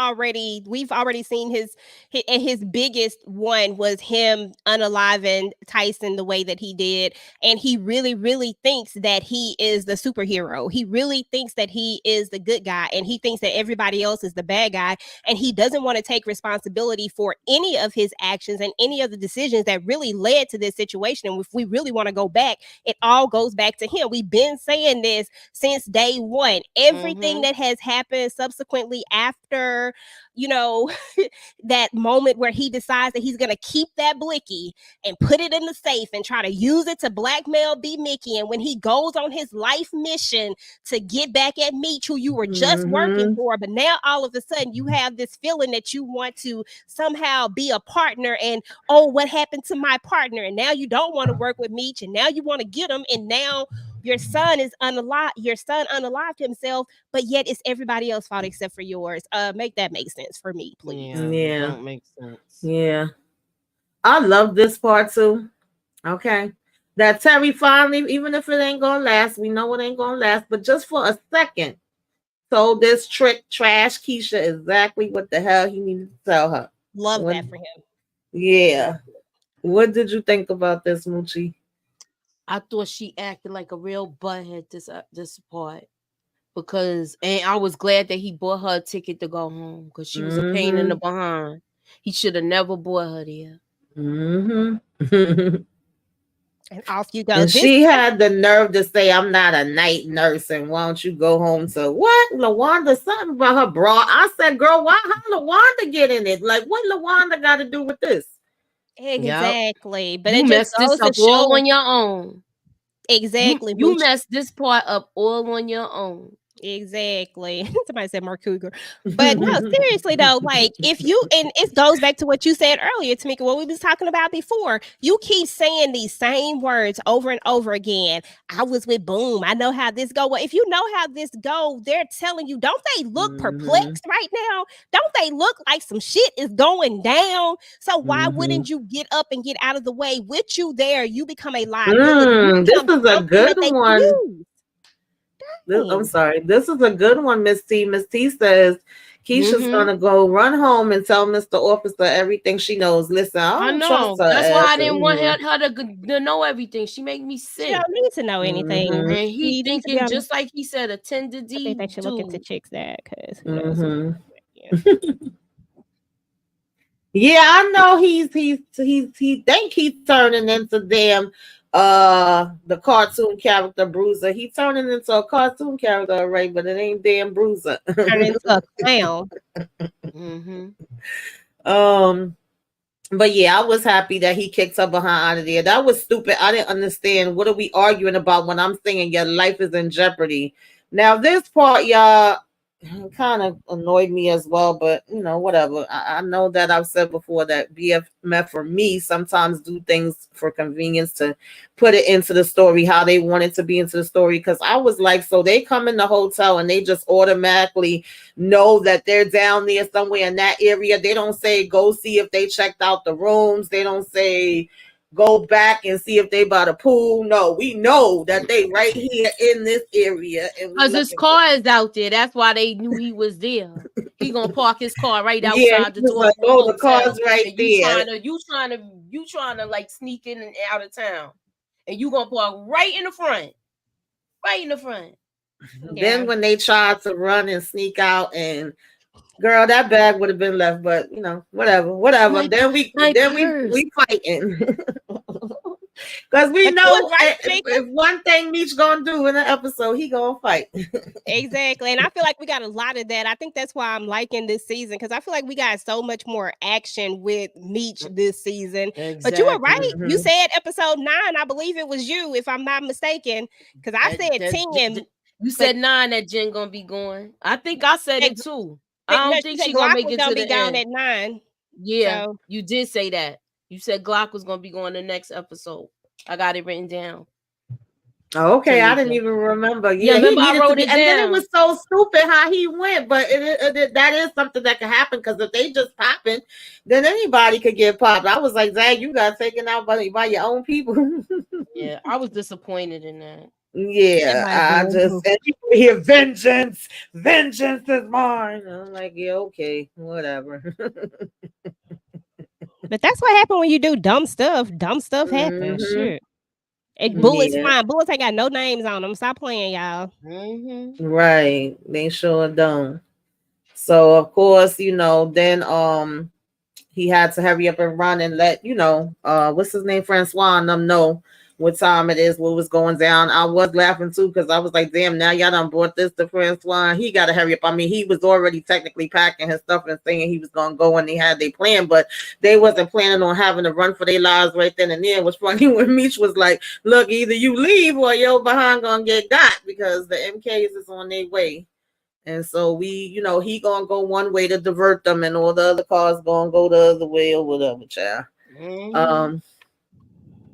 already seen his biggest one was him unaliving Tyson the way that he did. And he really, really thinks that he is the superhero. He really thinks that he is the good guy, and he thinks that everybody else is the bad guy. And he doesn't want to take responsibility for any of his actions and any of the decisions that really led to this situation. And if we really want to go back, it all goes back to him. We've been saying this since day one. Everything that has happened subsequently after, that moment where he decides that he's going to keep that blicky and put it in the safe and try to use it to blackmail B. Mickey. And when he goes on his life mission to get back at Meech, who you were just working for, but now all of a sudden you have this feeling that you want to somehow be a partner, and what happened to my partner? And now you don't want to work with Meech, and now you want to get him, and now your son is unalived. Your son unalived himself, but yet it's everybody else's fault except for yours. Make that make sense for me, please. Yeah, don't make sense. Yeah, I love this part too. Okay, that Terry finally, even if it ain't gonna last, we know it ain't gonna last, but just for a second, told this trick trash Keisha exactly what the hell he needed to tell her. Love that for him. Yeah. What did you think about this, Moochie? I thought she acted like a real butthead this part, and I was glad that he bought her a ticket to go home, because she was a pain in the behind. He should have never bought her there. And off you go. And she had the nerve to say, "I'm not a night nurse, and why don't you go home?" So what, LaWanda? Something about her bra. I said, "Girl, how LaWanda get in it? Like, what LaWanda got to do with this?" Exactly. But you messed this up all on your own. Exactly. You messed this part up all on your own. Exactly. Somebody said Mark Cougar. But no, seriously though, like and it goes back to what you said earlier, Tamieka, what we was talking about before. You keep saying these same words over and over again. I was with Boom. I know how this go. Well, if you know how this go, they're telling you, don't they look perplexed right now? Don't they look like some shit is going down? So why wouldn't you get up and get out of the way? With you there, you become a liability. This is a good one. I'm sorry. This is a good one, Miss T. Miss T says Keisha's gonna go run home and tell Mr. Officer everything she knows. Listen, I know. Trust her. That's why I didn't want her to know everything. She make me sick. She don't need to know anything. And he thinking just like he said, attended D. I think they should look into chicks that, because yeah, I know he think he's turning into damn the cartoon character Bruiser. He turning into a cartoon character, right? But it ain't damn Bruiser. Turning into a clown. But yeah, I was happy that he kicked her behind out of there. That was stupid. I didn't understand. What are we arguing about when I'm saying your life is in jeopardy? Now this part, y'all, kind of annoyed me as well, but whatever. I know that I've said before that BMF for me sometimes do things for convenience to put it into the story how they want it to be into the story, because I was like, so they come in the hotel and they just automatically know that they're down there somewhere in that area. They don't say go see if they checked out the rooms. They don't say go back and see if they by the pool. No, we know that they right here in this area. Because his car is out there. That's why they knew he was there. He gonna park his car right outside the door. Like, the car's right there. You trying to like sneak in and out of town, and you gonna park right in the front. Right in the front. Then when they tried to run and sneak out, and girl, that bag would have been left, but whatever. Then we fighting. Because we know if one thing Meech gonna do in an episode, he gonna fight. Exactly. And I feel like we got a lot of that. I think that's why I'm liking this season, because I feel like we got so much more action with Meech this season. Exactly. But you were right. Mm-hmm. You said episode 9. I believe it was you, if I'm not mistaken. Because I said 10. You said 9 that Jen gonna be going. I think I said it too. I don't think she gonna make it to the end. At 9. Yeah, so. You did say that. You said Glock was gonna be going the next episode. I got it written down. Oh, okay, Tamieka. I didn't even remember. Yeah, remember I wrote it down. And then it was so stupid how he went, but that is something that can happen, because if they just popping, then anybody could get popped. I was like, Zach, you got taken out by your own people. Yeah, I was disappointed in that. Yeah, I just and you hear vengeance is mine. I'm like, yeah, okay, whatever. But that's what happened when you do dumb stuff. Dumb stuff happens. Shit. Bullets fine. Bullets ain't got no names on them. Stop playing, y'all. Right. They sure don't. So of course, then he had to hurry up and run and let, what's his name, Francois, and them know what time it is, what was going down. I was laughing too, because I was like, damn, now y'all done brought this to Francois. He got to hurry up. I mean, he was already technically packing his stuff and saying he was going to go, and they had their plan, but they wasn't planning on having to run for their lives right then and there. It was funny when Meech was like, look, either you leave or your behind going to get got, because the MKs is on their way. And so he going to go one way to divert them, and all the other cars going to go the other way or whatever, child.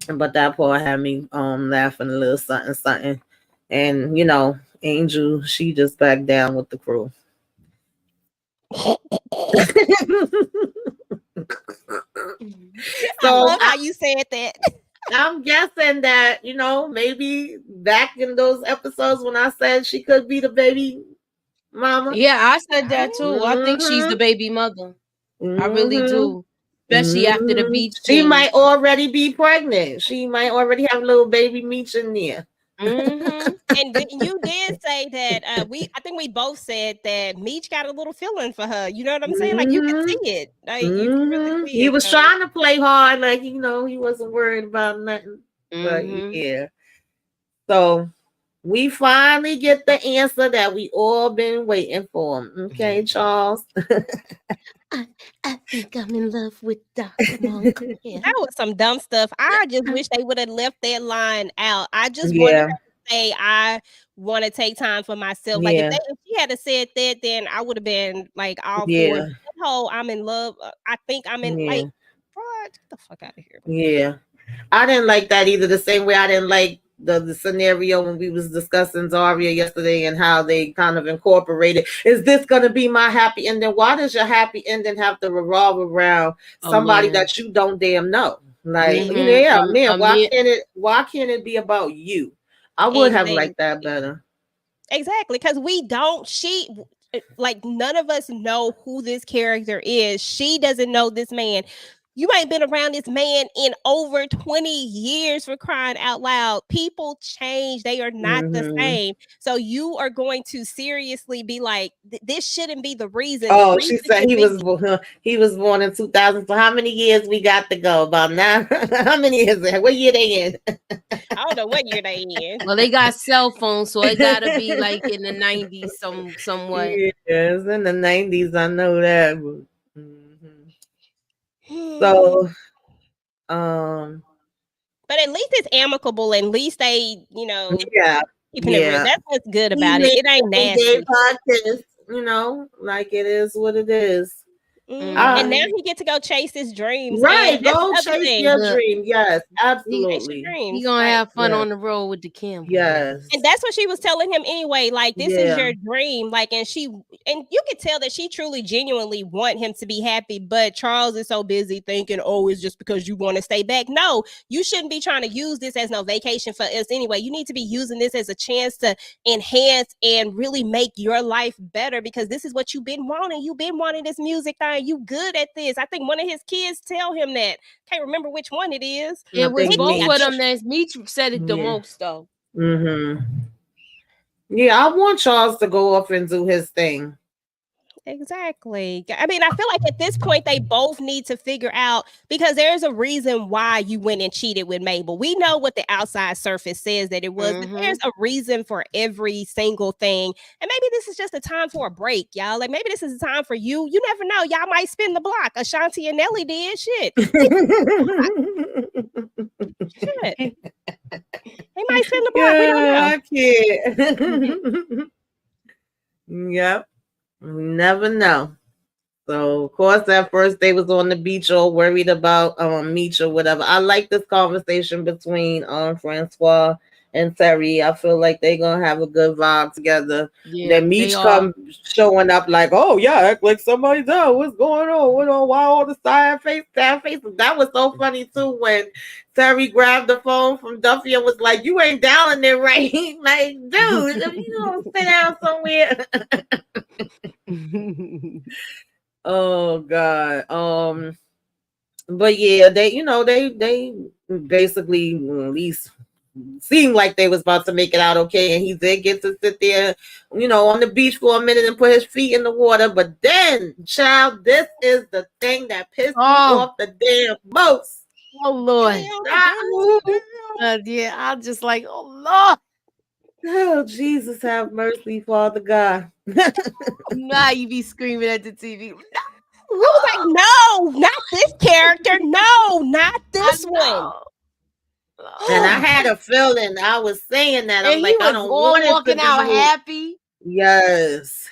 But that part had me laughing a little something. And Angel, she just backed down with the crew. So I love how you said that. I'm guessing that, maybe back in those episodes when I said she could be the baby mama. Yeah, I said that too. I think she's the baby mother. I really do. Especially after the beach. She might already be pregnant. She might already have a little baby Meech in there. And you did say that I think we both said that Meech got a little feeling for her. You know what I'm saying? Like you can see it. Like you can really see he was trying to play hard, like he wasn't worried about nothing. But yeah. So we finally get the answer that we all been waiting for. Okay, Charles. I think I'm in love with Dr. Monk. Yeah. That was some dumb stuff. I just wish they would have left that line out. I just wanted her to say, I want to take time for myself. Like if she had said that, then I would have been like all for it. That whole I'm in love. I think I'm in like, bro, get the fuck out of here. Yeah. I didn't like that either. The same way I didn't like the scenario when we was discussing Zaria yesterday and how they kind of incorporated, is this going to be my happy ending? Why does your happy ending have to revolve around somebody that you don't damn know? Like, man, why can't it be about you? I would have liked that better. Exactly, because none of us know who this character is. She doesn't know this man. You ain't been around this man in over 20 years, for crying out loud. People change. They are not the same. So you are going to seriously be like, this shouldn't be the reason. Oh, she said he was born in 2000. So how many years we got to go? About now? How many is it? What year they in? I don't know what year they in. Well, they got cell phones, so it got to be like in the 90s somewhat. Yeah, it's in the 90s. I know that. So, but at least it's amicable. At least they, keeping it real. That's what's good about it. It ain't nasty. Podcast, like it is what it is. And now he get to go chase his dreams. Right, go chase your dream. Yes, absolutely. He gonna have fun on the road with the camera. Yes, and that's what she was telling him anyway. Like, this is your dream. Like, and you could tell that she truly, genuinely want him to be happy. But Charles is so busy thinking, oh, it's just because you want to stay back. No, you shouldn't be trying to use this as no vacation for us anyway. You need to be using this as a chance to enhance and really make your life better, because this is what you've been wanting. You've been wanting this music thing. You good at this. I think one of his kids tell him that. Can't remember which one it is. It was both of them. Meech said it the most though. Yeah, I want Charles to go off and do his thing. Exactly. I mean, I feel like at this point they both need to figure out, because there's a reason why you went and cheated with Mabel. We know what the outside surface says that it was, but there's a reason for every single thing. And maybe this is just a time for a break, y'all. Like, maybe this is a time for you. You never know. Y'all might spin the block. Ashanti and Nelly did. Shit. Shit. They He might spin the block. We don't know. I can't. Yep. Never know. So of course that first day was on the beach, all worried about Meech or whatever. I like this conversation between Francois and Terry. I feel like they're gonna have a good vibe together. Yeah, Then Meech come showing up like, oh yeah, act like somebody's out. What's going on? Why all the sad faces? That was so funny too when Terry grabbed the phone from Duffy and was like, you ain't dialing it right. Like, dude, if you don't sit down somewhere. Oh God. But yeah, they basically at least seemed like they was about to make it out okay, and he did get to sit there, on the beach for a minute and put his feet in the water. But then, child, this is the thing that pissed me off the damn most. Oh Lord. Yeah, I'm just like, oh Lord. Oh, Jesus, have mercy, Father God. Now you be screaming at the TV. I was like, no, not this character. No, not this one. And I had a feeling. I was saying that. I'm like, I don't want it walking out happy. Yes.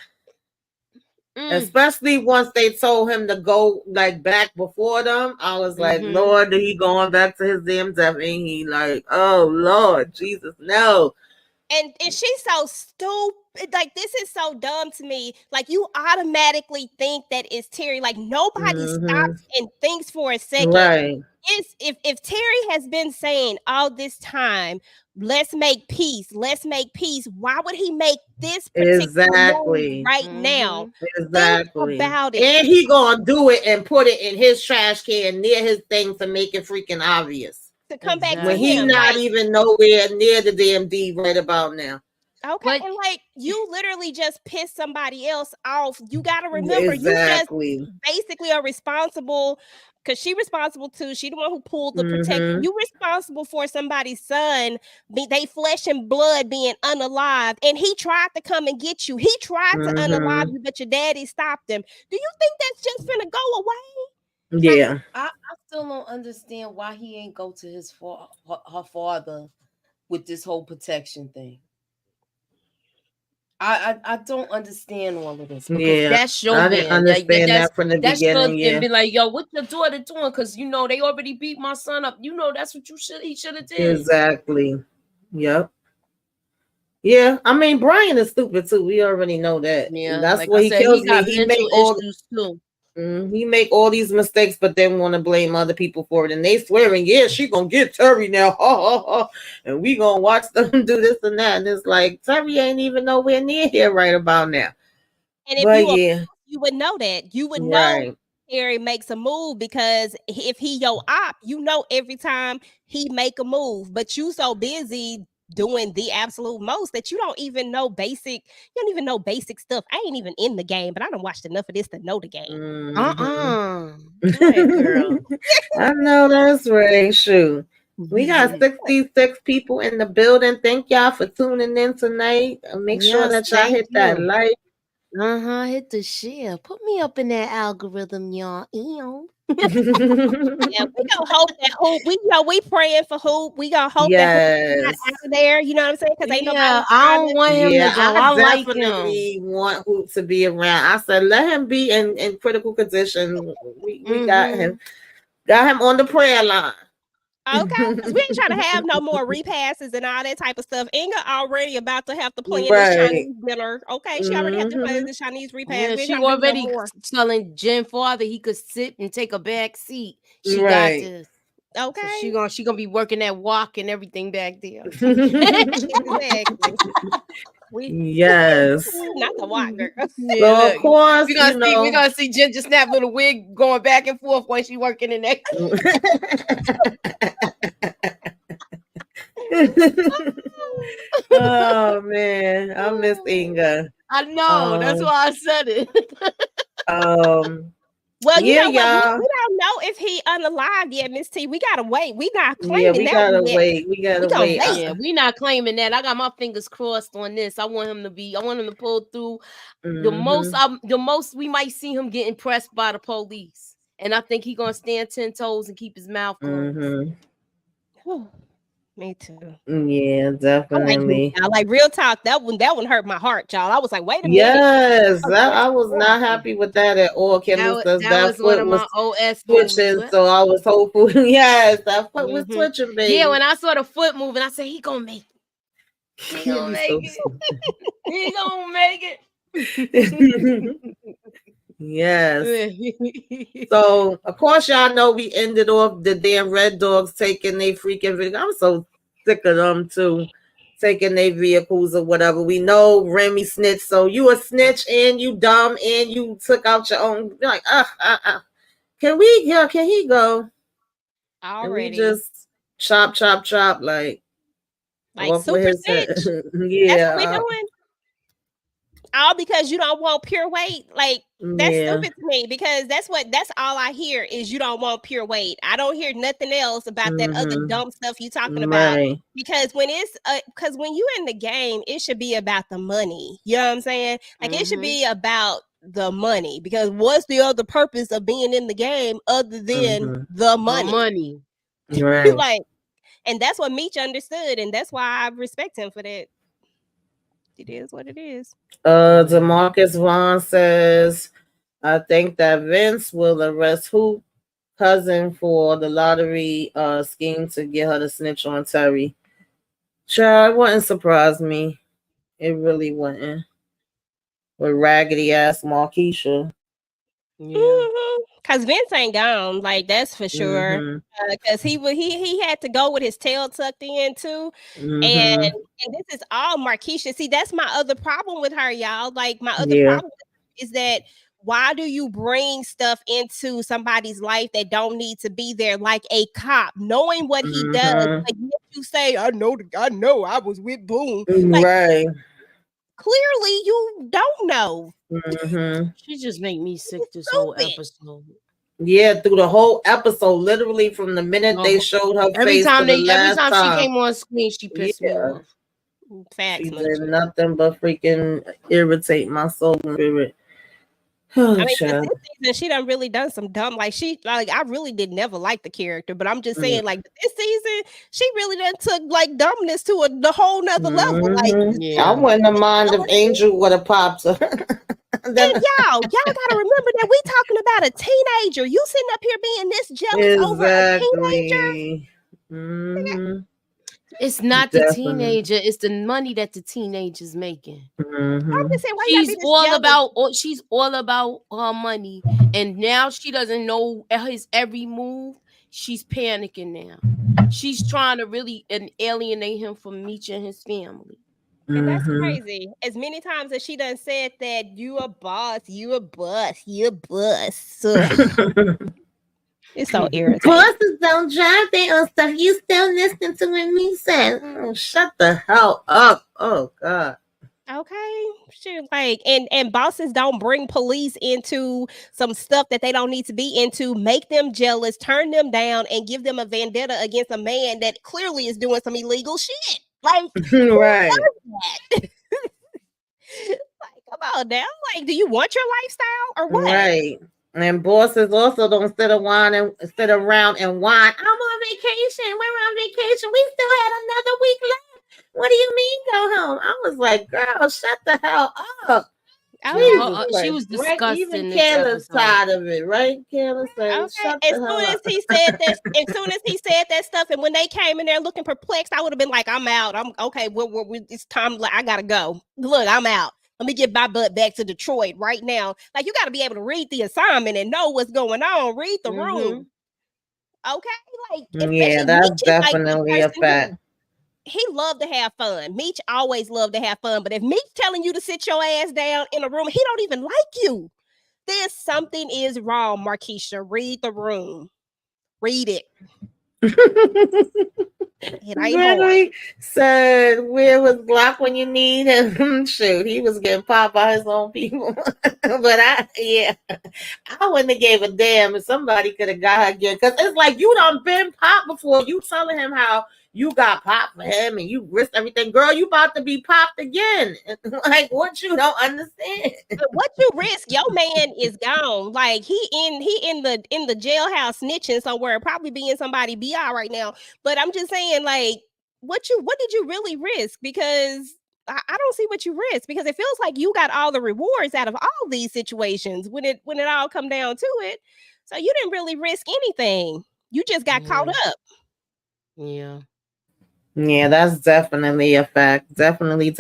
Especially once they told him to go like back before them. I was like, Lord, he going back to his damn death. And he like, oh Lord, Jesus, no. And she's so stupid. Like, this is so dumb to me. Like, you automatically think that it's Terry. Like, nobody stops and thinks for a second. Right. If Terry has been saying all this time, let's make peace, why would he make this particular move right now? Exactly. Think about it. And he gonna do it and put it in his trash can near his thing to make it freaking obvious. To come back to when him. He's not even nowhere near the DMD right about now. Okay, and like, you literally just pissed somebody else off. You got to remember, you just basically are responsible, because she responsible too. She the one who pulled the protection. You responsible for somebody's son, they flesh and blood being unalive, and he tried to come and get you. He tried to unalive you, but your daddy stopped him. Do you think that's just gonna go away? Yeah, I still don't understand why he ain't go to her father with this whole protection thing. I don't understand all of this. Yeah, that's your I didn't understand that from the beginning. Yeah, and be like, yo, what your daughter doing? Because they already beat my son up. That's what he should have did. Exactly. Yep. Yeah, I mean, Brian is stupid too. We already know that. Yeah, that's like what he kills me. He make all issues too. He make all these mistakes, but then want to blame other people for it, and they swearing, yeah, she gonna get Terry now, and we gonna watch them do this and that, and it's like Terry ain't even nowhere near here right about now. And if you would know that, you would know Terry makes a move, because if he your op, every time he make a move, but you so busy doing the absolute most that you don't even know basic stuff. I ain't even in the game, but I done watched enough of this to know the game. Girl. I know that's right. Shoot. We got 66 people in the building. Thank y'all for tuning in tonight. Make sure that y'all hit that like. Hit the share. Put me up in that algorithm, y'all. Yeah, we gonna hope that Hoop. We praying for Hoop. We gonna hope that Hoop not out of there. You know what I'm saying? Because ain't nobody. I don't want him to go. I definitely want Hoop to be around. I said let him be in critical condition. We got him on the prayer line. Okay, because we ain't trying to have no more repasses and all that type of stuff. Inga already about to have to plan this Chinese dinner. Okay, she already have to plan this Chinese repass. Yeah, she already telling Jen father he could sit and take a back seat. She got this. Okay, so she gonna be working that walk and everything back there. Exactly. Yes, not the walk, girl. So of course we gonna see Ginger snap little wig going back and forth when she working in that. Oh man, I miss Inga. I know, that's why I said it. Well, you know what? We don't know if he unalive yet, Miss T. We gotta wait. We not claiming that. We gotta wait. Yeah, we not claiming that. I got my fingers crossed on this. I want him to pull through. The most we might see him getting pressed by the police, and I think he gonna stand 10 toes and keep his mouth closed. Me too. Yeah, I like definitely. y'all. Like real talk. That one hurt my heart, y'all. I was like, wait a minute. Yes, I was not happy with that at all. Kendall says That was one foot of was my OS twitching, moments. so I was hopeful. Yes, that foot was twitching, baby. Yeah, when I saw the foot moving, I said, he gonna make it. He You gonna be make so it. He gonna make stupid. Yes. it. So of course y'all know we ended off the damn Red Dogs taking their freaking video. I'm so sick of them too, taking their vehicles or whatever. We know Remy snitched, so you a snitch and you dumb and you took out your own. You're like, can he go? Already. And we just chop like off super with his snitch. head. Yeah, that's what we doing. All because you don't want pure weight. Like that's stupid to me, because that's all I hear is you don't want pure weight. I don't hear nothing else about that other dumb stuff you talking about. Because when you in the game, it should be about the money. You know what I'm saying? Like it should be about the money, because what's the other purpose of being in the game other than the money? Right. Like, and that's what Meech understood, and that's why I respect him for that. It is what it is. DeMarcus Vaughn says, I think that Vince will arrest Hoop cousin for the lottery scheme to get her to snitch on Terry. Sure, it wouldn't surprise me. It really wouldn't. With raggedy ass Markeisha. Yeah. Cause Vince ain't gone, like that's for sure. Cause he had to go with his tail tucked in too, and this is all Markeisha. See, that's my other problem with her, y'all. Like my other problem is that why do you bring stuff into somebody's life that don't need to be there, like a cop, knowing what he does? Like you say, I know, I was with Boone. Like, right. Clearly, you don't know. She just made me sick this whole episode. Yeah, through the whole episode, literally from the minute they showed her face to the last time she came on screen, she pissed me off. Facts, she did nothing but freaking irritate my soul and spirit. I mean, this season she done really done some dumb. Like I really did never like the character, but I'm just saying, like this season, she really done took like dumbness to the whole nother level. Like, I wouldn't have minded if Angel would have popped her. And y'all gotta remember that we talking about a teenager. You sitting up here being this jealous over a teenager. It's not the teenager; it's the money that the teenager's making. I'm just saying, she's all about her money, and now she doesn't know his every move. She's panicking now. She's trying to really alienate him from Meech and his family. And that's crazy. As many times as she done said that you a boss, you a bus, you a bus. It's so irritating. Bosses don't drive their own stuff. You still listening to what me say? Oh, shut the hell up. Oh God. Okay. Sure. Like, and bosses don't bring police into some stuff that they don't need to be into, make them jealous, turn them down, and give them a vendetta against a man that clearly is doing some illegal shit. Like, right. Like, come on now. Like, do you want your lifestyle or what? Right. And bosses also don't sit around and whine. I'm on vacation. We're on vacation. We still had another week left. What do you mean go home? I was like, girl, shut the hell up. She was disgusting. Right? Even Kayla's tired of it, right? Kayla said, shut the hell up. As soon as he said that stuff, and when they came in there looking perplexed, I would have been like, I'm out. I'm okay. It's time. Like, I gotta go. Look, I'm out. Let me get my butt back to Detroit right now. Like, you got to be able to read the assignment and know what's going on. Read the room. Okay? Like, yeah, that's definitely a fact. He loved to have fun. Meech always loved to have fun. But if Meech telling you to sit your ass down in a room, he don't even like you. Then something is wrong, Markeisha. Read the room. Read it. It ain't really said, where was Glock when you need him? Shoot, he was getting popped by his own people. But I wouldn't have gave a damn if somebody could have got her again. Because it's like, you done been popped before. You telling him how you got popped for him and you risked everything. Girl, you about to be popped again. Like, what you don't understand. What you risk, your man is gone. Like, he in the jailhouse snitching somewhere, probably being somebody BI right now. But I'm just saying, like, what did you really risk? Because I don't see what you risk, because it feels like you got all the rewards out of all these situations when it all come down to it. So you didn't really risk anything. You just got caught up. Yeah. Yeah, that's definitely a fact. Definitely.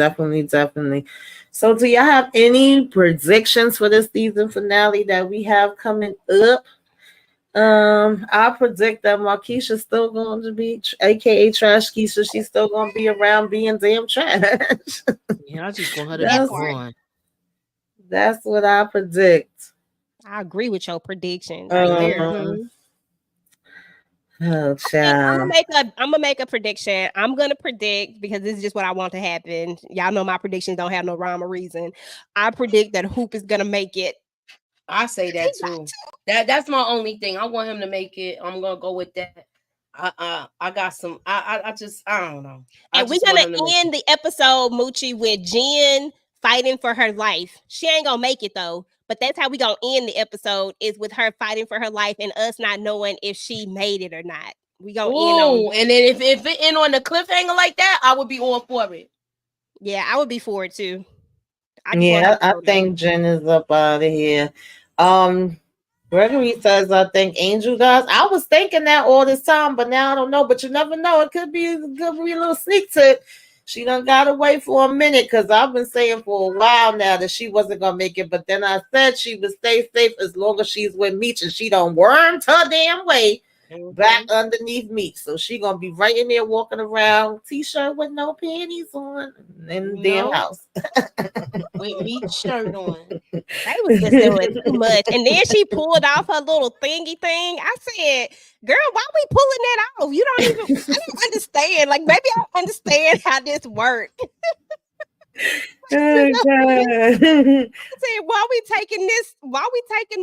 So do y'all have any predictions for this season finale that we have coming up? I predict that Markeisha's still going to be, aka Trash Keisha. She's still going to be around being damn trash. Yeah, I just want her to be gone. That's what I predict. I agree with your prediction right there. Oh, child. I'm gonna make a prediction. I'm gonna predict, because this is just what I want to happen. Y'all know my predictions don't have no rhyme or reason. I predict that Hoop is gonna make it. I say that too. That's my only thing. I want him to make it. I'm gonna go with that. I got some. I don't know. And we're gonna end the episode, Moochie, with Jen fighting for her life. She ain't gonna make it though, but that's how we gonna end the episode, is with her fighting for her life and us not knowing if she made it or not. We gonna end on. And then if it end on the cliffhanger like that, I would be all for it. Yeah, I would be for it too. I think Jen is up out of here. Gregory says, I think Angel does. I was thinking that all this time, but now I don't know. But you never know. It could be a little sneak tip. She done got away for a minute, because I've been saying for a while now that she wasn't going to make it. But then I said she would stay safe as long as she's with Meech, and she done wormed her damn way back underneath Meech. So she going to be right in there walking around, t-shirt with no panties on in the damn house. With Meech shirt on. They was just doing too much. And then she pulled off her little thingy thing. I said, girl, why we pulling that off? You don't even, I don't understand. Like, maybe I understand how this works. Oh, God. I said, why we taking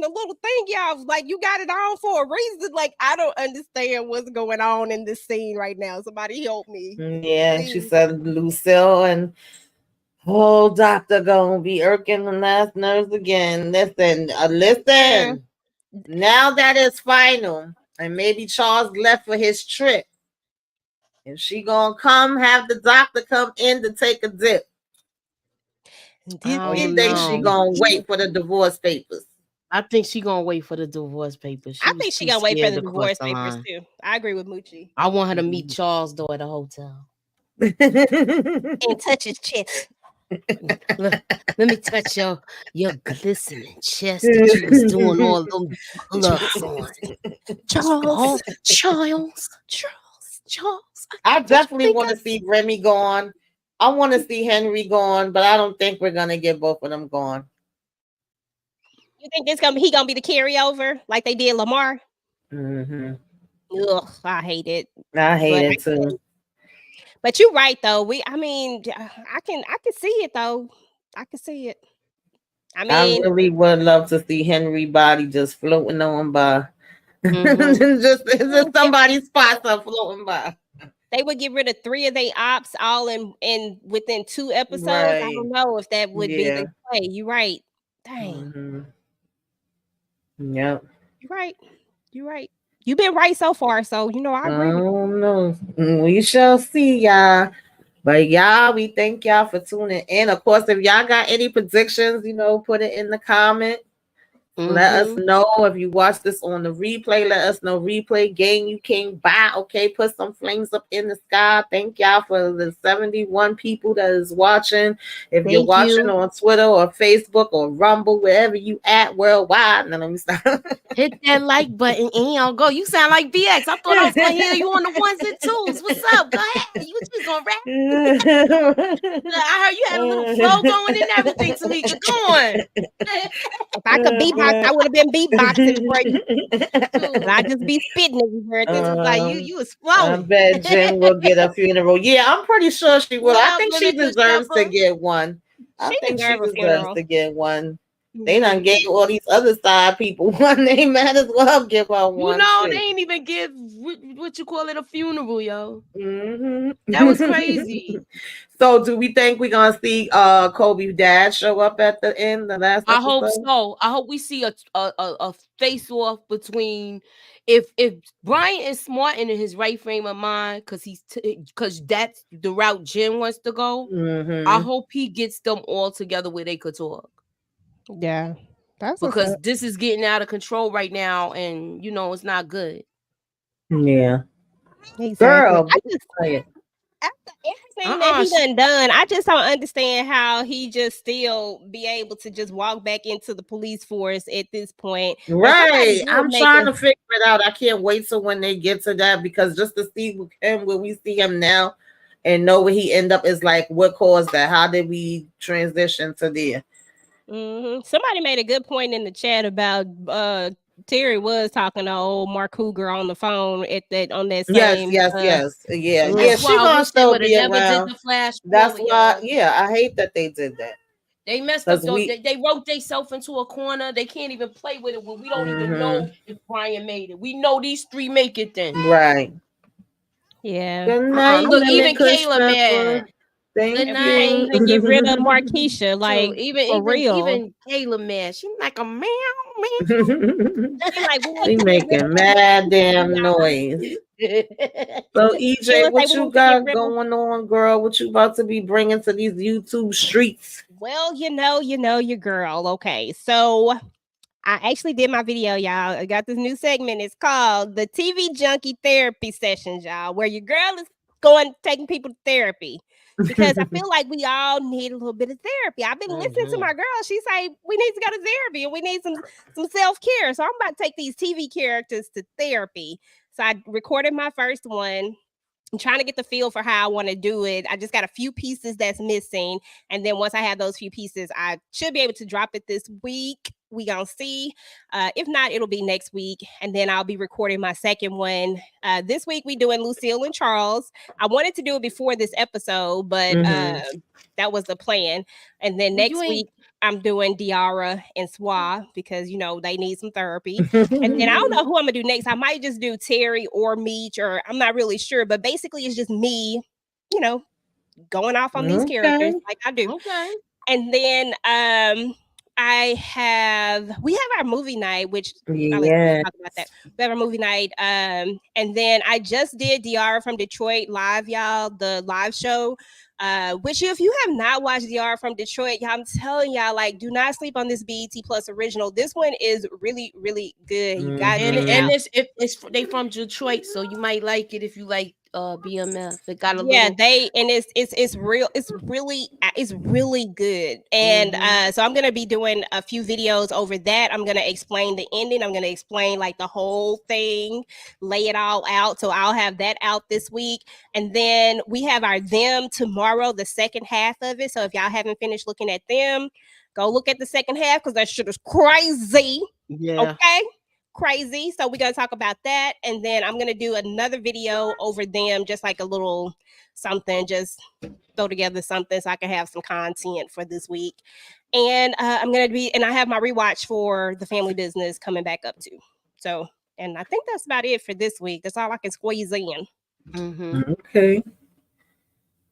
the little thingy off? Like, you got it on for a reason. Like, I don't understand what's going on in this scene right now. Somebody help me. Yeah, please. She said Lucille and whole doctor gonna be irking the last nerves again. Listen. Now that it's final, and maybe Charles left for his trip, and she gonna have the doctor come in to take a dip. Or you think she gonna wait for the divorce papers? I think she gonna wait for the divorce papers. I think she gonna wait for the divorce papers too. I agree with Moochie. I want her to meet Charles though at a hotel and touch his chest. Let me touch your glistening chest that you was doing all them looks on. Charles. I definitely want to see Remy gone. I want to see Henry gone, but I don't think we're gonna get both of them gone. You think he gonna be the carryover like they did Lamar? Mm-hmm. Ugh, I hate it. I hate it too. But you're right though. I can see it though. I can see it. I really would love to see Henry body just floating on by. Mm-hmm. just somebody's spots are floating by. They would get rid of 3 of their ops all in within 2 episodes. Right. I don't know if that would be the play. You're right. Dang. Mm-hmm. Yep. You're right. You've been right so far, so you know I agree. Oh no, we shall see, y'all. But y'all, we thank y'all for tuning in. Of course, if y'all got any predictions, put it in the comment. Mm-hmm. Let us know if you watch this on the replay. Let us know replay game you came by. Okay, put some flames up in the sky. Thank y'all for the 71 people that is watching. If you're watching on Twitter or Facebook or Rumble, wherever you at worldwide, now let me stop. Hit that like button and y'all go. You sound like BX. I thought I was gonna hear you on the 1s and 2s. What's up? Go ahead. You just gonna rap? I heard you had a little flow going and everything, Tamieka. Go on. If I could beatbox, I would have been beatboxing for you. I just be spitting everywhere. Like you was flowing. I bet Jen will get a funeral. Yeah, I'm pretty sure she will. I think she deserves to get one. I think she deserves to get one. They done gave all these other side people one. They might as well give her one. They ain't even give what you call it a funeral, yo. Mm-hmm. That was crazy. So, do we think we're gonna see Kobe's dad show up at the end? The last episode? I hope so. I hope we see a face off between if Brian is smart and in his right frame of mind, because that's the route Jen wants to go. I hope he gets them all together where they could talk. Yeah, that's because this is getting out of control right now, and it's not good. Yeah, exactly. girl. After everything that he done, I just don't understand how he just still be able to just walk back into the police force at this point. Right. I'm trying to figure it out. I can't wait till when they get to that, because just to see him where we see him now and know where he end up is like, what caused that? How did we transition to there? Somebody made a good point in the chat about Terry was talking to old Mark Cougar on the phone on that same. Yes. Yeah. That's She gonna still be around. Did the flash That's forward, why. y'all. Yeah, I hate that they did that. They messed up. They wrote themselves into a corner. They can't even play with it when we don't even know if Brian made it. We know these three make it then. Right. Yeah. Good night. Look, even Kayla mad. Thank you. To get rid of Markeisha, like even Kayla mad. She's like a meow. She making mad damn noise. So EJ, what you got going on, girl? What you about to be bringing to these YouTube streets? Well, you know your girl. Okay, so I actually did my video, y'all. I got this new segment. It's called the TV Junkie Therapy Sessions, y'all, where your girl is taking people to therapy. Because I feel like we all need a little bit of therapy. I've been listening to my girl. She's like, we need to go to therapy and we need some self-care. So I'm about to take these TV characters to therapy. So I recorded my first one. I'm trying to get the feel for how I want to do it. I just got a few pieces that's missing. And then once I have those few pieces, I should be able to drop it this week. We gonna see. If not, it'll be next week. And then I'll be recording my second one. This week we doing Lucille and Charles. I wanted to do it before this episode, but that was the plan. And then next week I'm doing Diara and Swa because they need some therapy. And then I don't know who I'm gonna do next. I might just do Terry or Meech, or I'm not really sure. But basically, it's just me, going off on these characters like I do. Okay. And then we have our movie night, which I'll talk about that. We have our movie night. And then I just did Diara from Detroit live, y'all, the live show. Which if you have not watched Diara from Detroit, y'all, I'm telling y'all, like, do not sleep on this BET Plus original. This one is really, really good. You guys, and they from Detroit, so you might like it if you like BMF. It got a little... it's really good. And so I'm gonna be doing a few videos over that. I'm gonna explain the ending. I'm gonna explain like the whole thing, lay it all out. So I'll have that out this week. And then we have our Them tomorrow, the second half of it. So if y'all haven't finished looking at Them, go look at the second half because that shit is crazy. Yeah. Okay. Crazy. So we're gonna talk about that, and then I'm gonna do another video over Them, just like a little something, just throw together something so I can have some content for this week. And I have my rewatch for The Family Business coming back up too. So, and I think that's about it for this week. That's all I can squeeze in. Okay.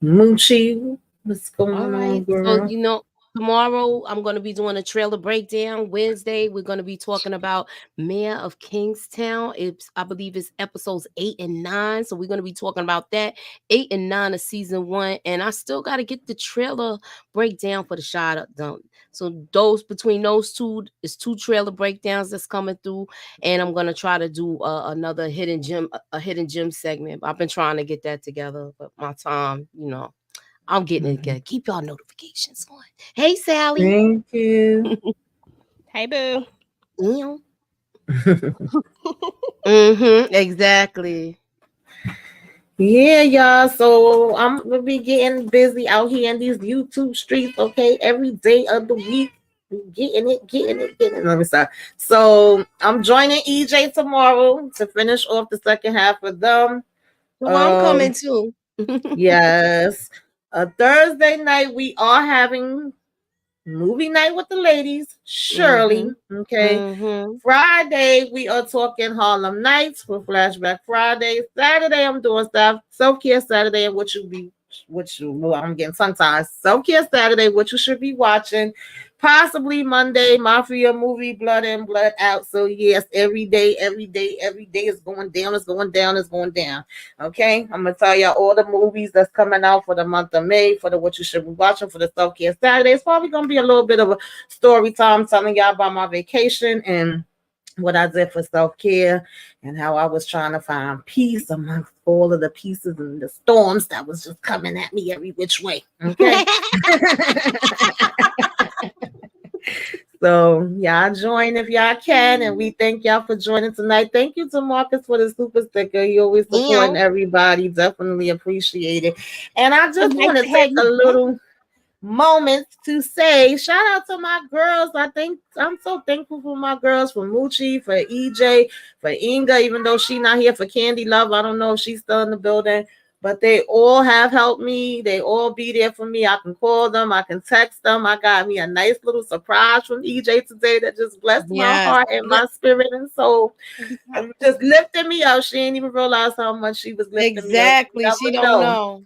Moochie, what's going on, girl? So tomorrow I'm going to be doing a trailer breakdown. Wednesday we're going to be talking about Mayor of Kingstown. I believe it's episodes 8 and 9. So we're going to be talking about that. 8 and 9 of season 1, and I still got to get the trailer breakdown for the shot up done. So between those two is 2 trailer breakdowns that's coming through, and I'm going to try to do another hidden gem segment. I've been trying to get that together, but my time, I'm getting it together. Keep y'all notifications on. Hey, Sally. Thank you. Hey, boo. Exactly. Yeah, y'all. So I'm gonna be getting busy out here in these YouTube streets. Okay, every day of the week, getting it. Let me start. So I'm joining EJ tomorrow to finish off the second half of Them. Well, I'm coming too. Yes. Thursday night we are having movie night with the ladies, Shirley. Okay. Friday we are talking Harlem Nights for Flashback Friday. Saturday I'm doing stuff self-care Saturday, and what you be well, I'm getting tongue-tied. Self-Care Saturday, which you should be watching. Possibly Monday, Mafia movie, Blood In, Blood Out. So yes, every day is going down, it's going down, it's going down. Okay, I'm gonna tell y'all all the movies that's coming out for the month of May for the what you should be watching for the Self-Care Saturday. It's probably gonna be a little bit of a story time telling y'all about my vacation and what I did for self-care and how I was trying to find peace amongst all of the pieces and the storms that was just coming at me every which way. Okay. So y'all join if y'all can, and we thank y'all for joining tonight. Thank you to Marcus for the super sticker. He always supporting everybody. Definitely appreciate it. And I just want to take a little moments to say shout out to my girls. I think I'm so thankful for my girls, for Moochie, for EJ, for Inga, even though she's not here, for Candy Love. I don't know if she's still in the building, but they all have helped me. They all be there for me. I can call them, I can text them. I got me a nice little surprise from EJ today that just blessed my heart and my spirit and soul. And just lifted me up. She didn't even realize how much she was lifting me up. She don't know.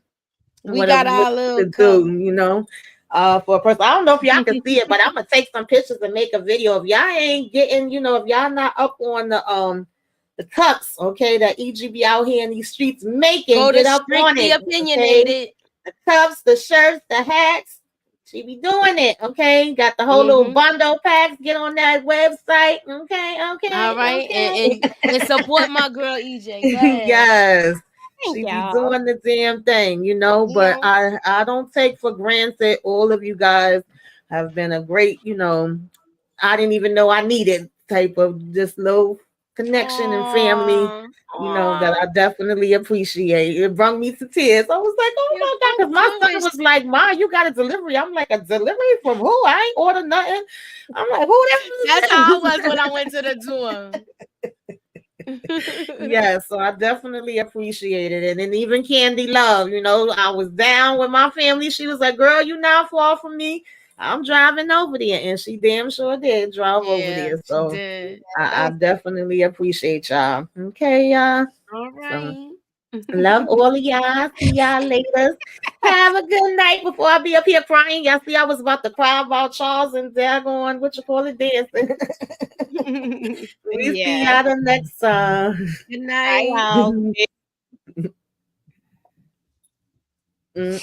We got our little do, you know. For a person, I don't know if y'all can see it, but I'm gonna take some pictures and make a video. If y'all ain't getting, you know, if y'all not up on the cups, okay, that EGB out here in these streets making, get up on it. Opinionated. Okay? The cups, the shirts, the hats. She be doing it, okay. Got the whole little bundle packs. Get on that website, okay. All right, okay. And support my girl EJ. Yes. Thank She y'all. be doing the damn thing, you know, but I don't take for granted all of you guys have been a great, you know, I didn't even know I needed type of just little connection and family, you know, that I definitely appreciate. It brought me to tears. I was like, oh my God, because my son was like, Ma, you got a delivery. I'm like, a delivery from who? I ain't ordered nothing. I'm like, who that? That's how I was when I went to the tour. Yeah, so I definitely appreciated it. And even Candy Love, you know, I was down with my family. She was like, girl, you not far from me. I'm driving over there. And she damn sure did drive over there. So I definitely appreciate y'all. Okay, y'all. All right. Love all of y'all. See y'all later. Have a good night before I be up here crying. Y'all see I was about to cry about Charles and Dagon, what you call it, dancing. We see y'all the next time. Good night. Bye, y'all.